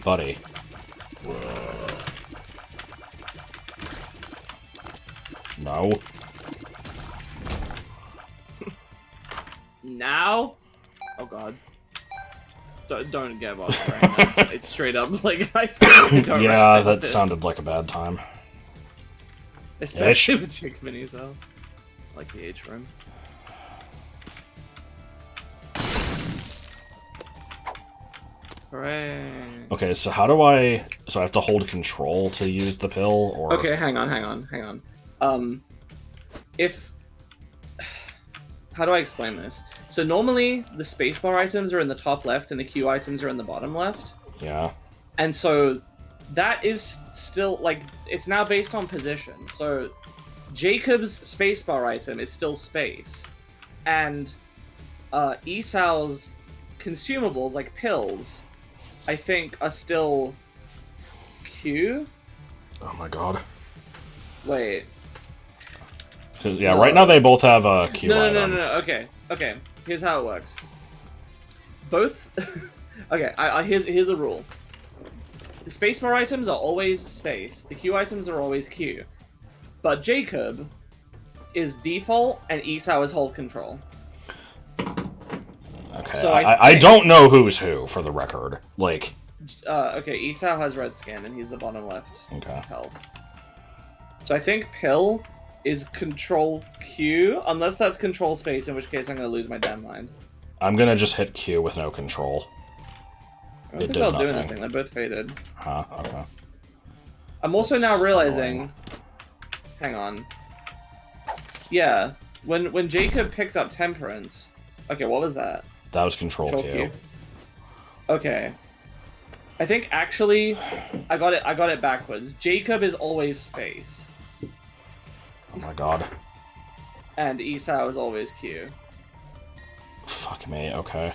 A: Buddy. No.
B: Now? Oh god. Don't get off right now. It's straight up like I don't
A: yeah, that sounded like a bad time.
B: Especially with Jacob and Esau. Like the H room. Hooray.
A: Okay, so how do I... So I have to hold control to use the pill, or...
B: Okay, hang on. How do I explain this? So normally, the spacebar items are in the top left and the Q items are in the bottom left.
A: Yeah.
B: And so, that is still, like, it's now based on position. So, Jacob's spacebar item is still space. And, Esau's consumables, like pills, I think are still Q?
A: Oh my god.
B: Wait.
A: Yeah, right now they both have a Q
B: No. Okay. Here's how it works. Both... okay, here's a rule. The spacebar items are always space. The Q items are always Q. But Jacob is default and Esau is hold control.
A: Okay,
B: so
A: I don't know who's who, for the record. Like...
B: okay, Esau has red skin, and he's the bottom left health. So I think Pill is control Q, unless that's control space, in which case I'm going to lose my damn mind.
A: I'm going to just hit Q with no control.
B: I don't think they'll do anything, they're both faded.
A: Huh, okay.
B: I'm also now realizing... Hang on. Yeah, when Jacob picked up Temperance... Okay, what was that?
A: That was control Q.
B: Okay. I think actually I got it backwards. Jacob is always space.
A: Oh my god.
B: And Esau is always Q.
A: Fuck me, okay.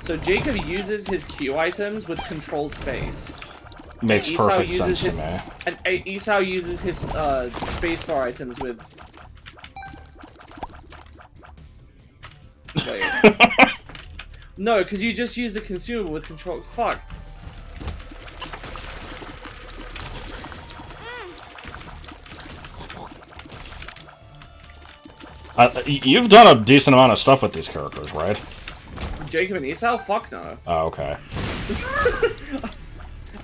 B: So Jacob uses his Q items with control space.
A: Makes perfect sense to me.
B: And Esau uses his spacebar items with Wait. No, because you just use a consumable with control. Fuck.
A: You've done a decent amount of stuff with these characters, right?
B: Jacob and Esau? Fuck no.
A: Oh, okay.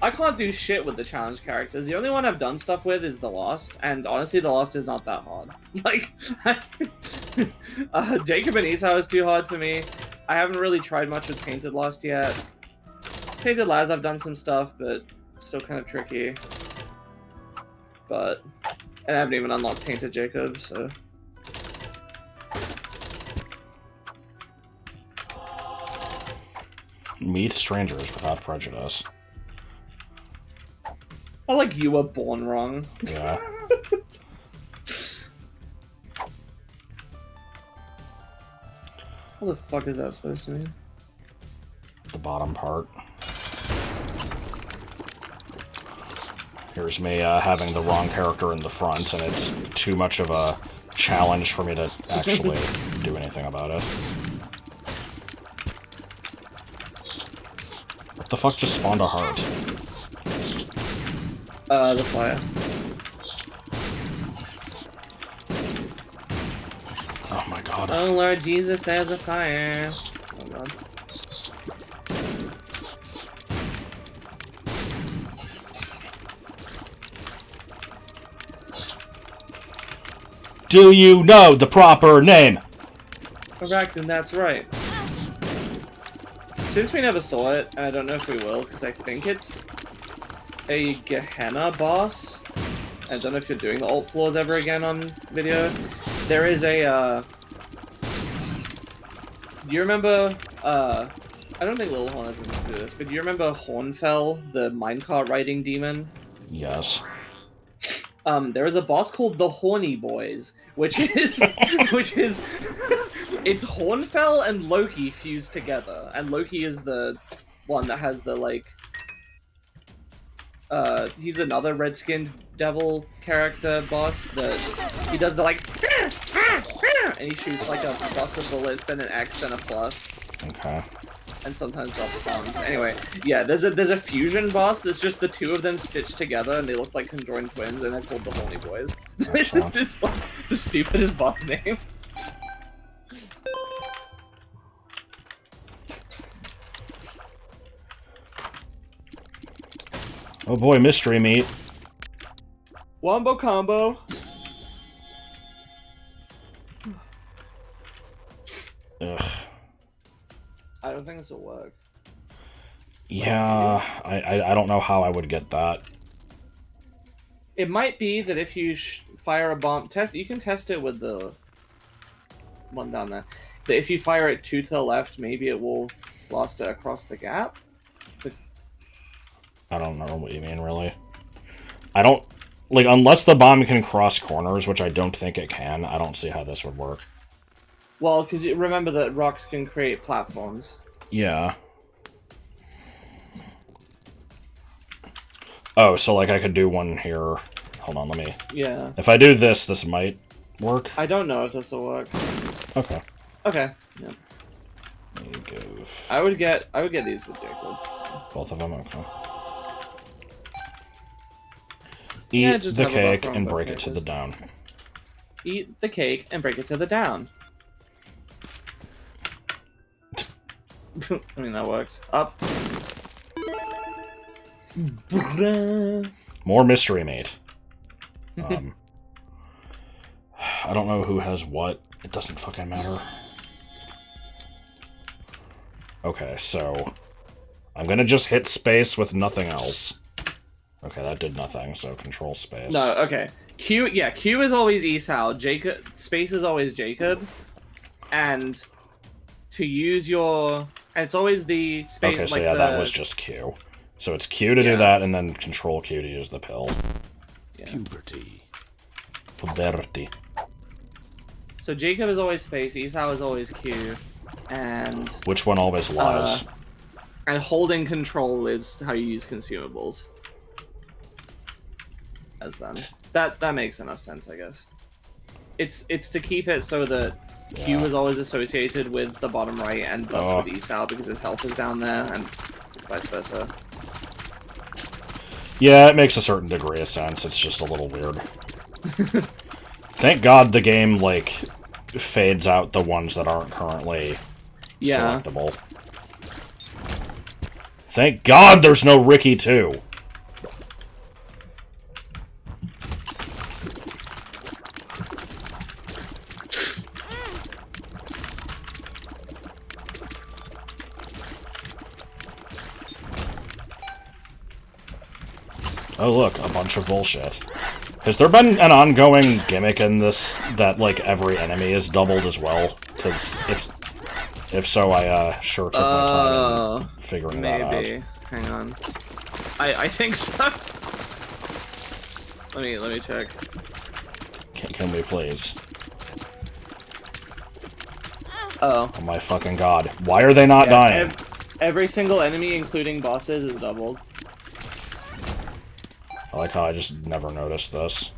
B: I can't do shit with the challenge characters. The only one I've done stuff with is the Lost, and honestly, the Lost is not that hard. Like, Jacob and Esau is too hard for me. I haven't really tried much with Painted Lost yet. Painted Laz, I've done some stuff, but it's still kind of tricky. And I haven't even unlocked Tainted Jacob, so...
A: Meet strangers without prejudice.
B: I like you were born wrong.
A: Yeah.
B: What the fuck is that supposed to mean?
A: The bottom part. Here's me having the wrong character in the front, and it's too much of a challenge for me to actually do anything about it. What the fuck just spawned a heart?
B: The fire.
A: Oh my god.
B: Oh Lord Jesus, there's a fire. Oh god.
A: Do you know the proper name?
B: Correct, and that's right. Since we never saw it, and I don't know if we will, because I think it's a Gehenna boss. I don't know if you're doing the alt floors ever again on video. There is a, do you remember, I don't think Little Horn has anything to do this, but do you remember Hornfell, the minecart riding demon?
A: Yes.
B: There is a boss called the Horny Boys, which is, it's Hornfell and Loki fused together, and Loki is the one that has the, like, he's another red-skinned devil character boss that he does the, like, and he shoots, like, a plus of bullets, then an X, and a plus.
A: Okay.
B: And sometimes drops bombs. Anyway, yeah, there's a fusion boss that's just the two of them stitched together, and they look like conjoined twins, and they're called the Horny Boys. It's like the stupidest boss name.
A: Oh boy, mystery meat.
B: Wombo combo.
A: Ugh.
B: I don't think this will work.
A: Yeah, I don't know how I would get that.
B: It might be that if you fire a bomb, you can test it with the one down there. That if you fire it 2 to the left, maybe it will blast it across the gap.
A: I don't know what you mean, really. I don't... Like, unless the bomb can cross corners, which I don't think it can, I don't see how this would work.
B: Well, because you remember that rocks can create platforms.
A: Yeah. Oh, so, like, I could do one here. Hold on, let me...
B: Yeah.
A: If I do this, this might work?
B: I don't know if this will work.
A: Okay.
B: Okay. Yeah.
A: There you go.
B: I would get these with Jacob.
A: Both of them? Okay. Eat
B: just
A: the
B: have a
A: cake
B: buffer on
A: and
B: both
A: break it to the
B: cases.
A: down.
B: Eat the cake and break it to the down. I mean, that works. Up.
A: More mystery mate. I don't know who has what. It doesn't fucking matter. Okay, so... I'm gonna just hit space with nothing else. Okay, that did nothing, so control space.
B: No, okay. Q is always Esau. Jacob, space is always Jacob. And to use your... It's always the space...
A: Okay, so
B: like
A: yeah,
B: the...
A: that was just Q. So it's Q to do that, and then control Q to use the pill.
B: Yeah.
A: Puberty. Puberty.
B: So Jacob is always space, Esau is always Q, and...
A: Which one always lies?
B: And holding control is how you use consumables. As them. That makes enough sense, I guess. It's to keep it so that Q
A: Yeah.
B: is always associated with the bottom right, and thus with Esau because his health is down there, and vice versa.
A: Yeah, it makes a certain degree of sense. It's just a little weird. Thank God the game, like, fades out the ones that aren't currently selectable. Thank God there's no Ricky, too. Oh look, a bunch of bullshit. Has there been an ongoing gimmick in this that, like, every enemy is doubled as well? Because if so, I sure took my time in figuring that out.
B: Maybe. Hang on. I think so. Let me check.
A: Can we please?
B: Oh.
A: Oh my fucking god. Why are they not dying?
B: Every single enemy, including bosses, is doubled.
A: I like how I just never noticed this.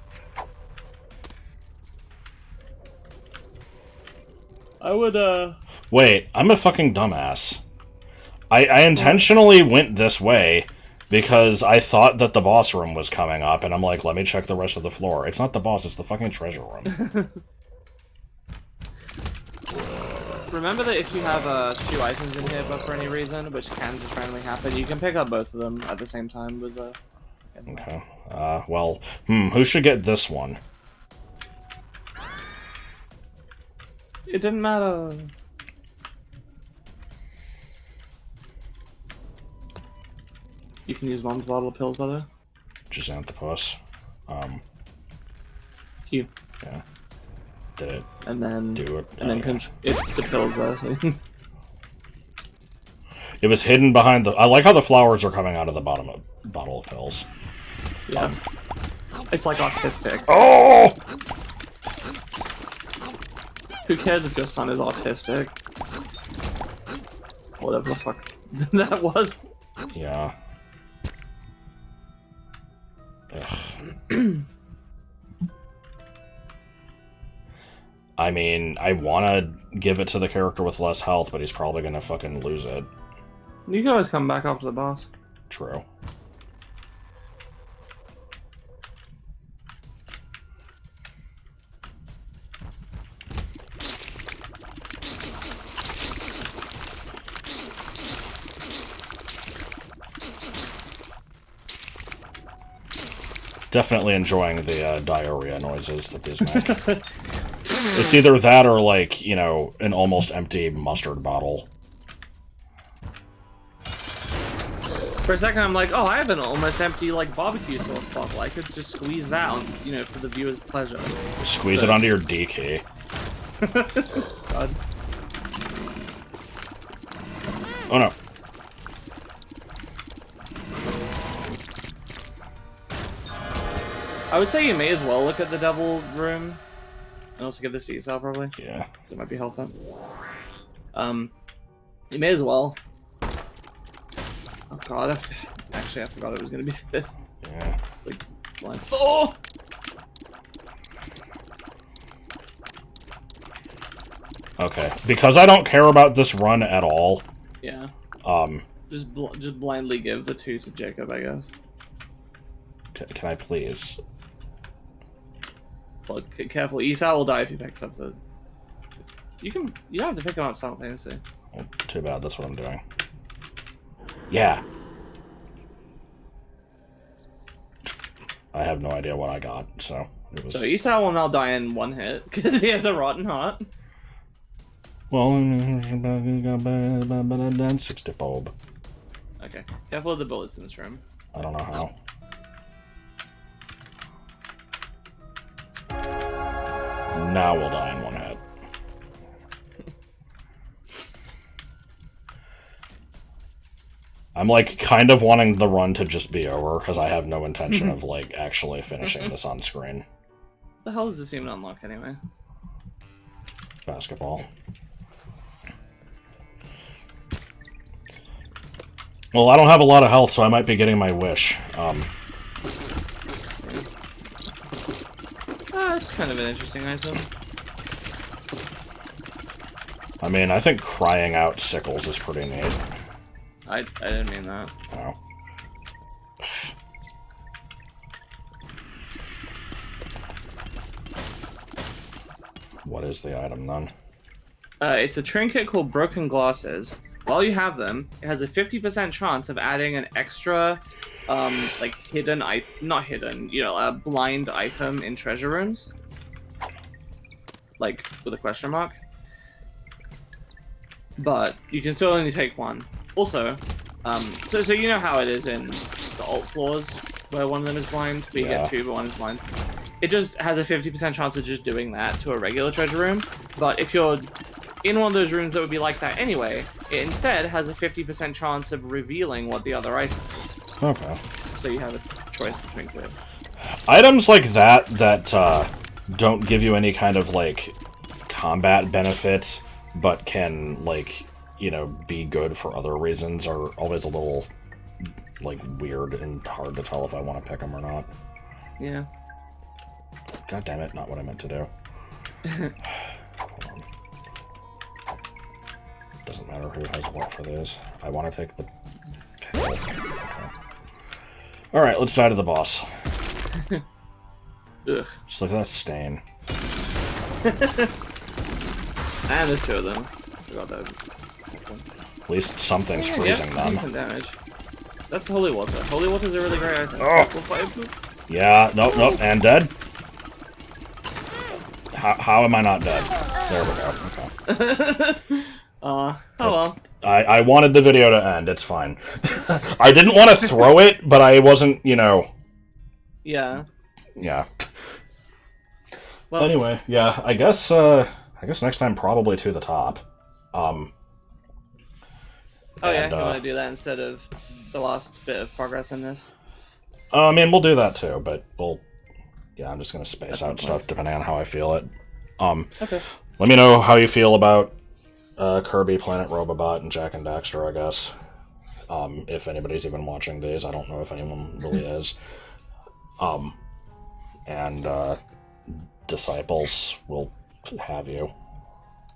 B: I would,
A: Wait, I'm a fucking dumbass. I intentionally went this way because I thought that the boss room was coming up, and I'm like, let me check the rest of the floor. It's not the boss, it's the fucking treasure room.
B: Remember that if you have 2 items in here, but for any reason, which can just randomly happen, you can pick up both of them at the same time with the...
A: Okay. Well, who should get this one?
B: It didn't matter. You can use Mom's bottle of pills, by the way.
A: Xanthopus.
B: Q.
A: Yeah. Did it
B: And then...
A: do it?
B: And then the pills there, so...
A: It was hidden behind the... I like how the flowers are coming out of the bottom of bottle of pills.
B: Yeah. It's like autistic.
A: Oh!
B: Who cares if your son is autistic? Whatever the fuck that was.
A: Yeah. I mean, I want to give it to the character with less health, but he's probably going to fucking lose it.
B: You can always come back after the boss.
A: True. Definitely enjoying the diarrhea noises that these make. It's either that or, like, you know, an almost empty mustard bottle.
B: For a second, I'm like, oh, I have an almost empty, like, barbecue sauce bottle. I could just squeeze that on, you know, for the viewer's pleasure.
A: Squeeze it onto your D key.
B: God.
A: Oh no.
B: I would say you may as well look at the devil room. And also give this to yourself, probably.
A: Yeah.
B: Because it might be health up. You may as well. Oh god, actually I forgot it was gonna be this.
A: Yeah.
B: Like, blind. Oh!
A: Okay. Because I don't care about this run at all.
B: Yeah. Just blindly give the 2 to Jacob, I guess.
A: Can I please?
B: Look, careful. Esau will die if he picks up the... You don't have to pick him up simultaneously.
A: Well, too bad, that's what I'm doing. Yeah. I have no idea what I got, so it was...
B: So Esau will now die in 1 hit, because he has a rotten heart.
A: Well, 60 bulb.
B: Okay, careful of the bullets in this room.
A: I don't know how. Now we'll die in 1 hit. I'm, like, kind of wanting the run to just be over, because I have no intention of, like, actually finishing this on screen.
B: What the hell does this even unlock, anyway?
A: Basketball. Well, I don't have a lot of health, so I might be getting my wish.
B: It's kind of an interesting item.
A: I mean, I think crying out sickles is pretty neat.
B: I didn't mean that.
A: Oh. What is the item, then?
B: It's a trinket called Broken Glasses. While you have them, it has a 50% chance of adding an extra, like, hidden item, not hidden, you know, a blind item in treasure rooms. Like, with a question mark. But you can still only take one. Also, so you know how it is in the alt floors, where one of them is blind, but you get two, but one is blind. It just has a 50% chance of just doing that to a regular treasure room, but if you're in one of those rooms that would be like that anyway, it instead has a 50% chance of revealing what the other item is.
A: Okay.
B: So you have a choice between two.
A: Items like that don't give you any kind of, like, combat benefit, but can, like, you know, be good for other reasons are always a little, like, weird and hard to tell if I want to pick them or not.
B: Yeah.
A: God damn it, not what I meant to do. Hold on. Doesn't matter who has what for these. I want to take the pill. Okay. Alright, let's die to the boss.
B: Ugh.
A: Just look at that stain.
B: And there's two of them. Forgot that.
A: At least something's freezing them.
B: Decent damage. That's the holy water. Holy water's a really great item.
A: Oh. Yeah, nope, and dead. How am I not dead? There we go. Okay.
B: Oh well.
A: I wanted the video to end. It's fine. I didn't want to throw it, but I wasn't, you know.
B: Yeah.
A: Yeah.
B: Well,
A: anyway, yeah. I guess next time probably to the top.
B: Oh yeah, you want to do that instead of the last bit of progress in this?
A: I mean, we'll do that too, but yeah, I'm just gonna space out stuff depending on how I feel it.
B: Okay.
A: Let me know how you feel about Kirby, Planet Robobot, and Jack and Daxter, I guess. If anybody's even watching these, I don't know if anyone really is. And Disciples will have you.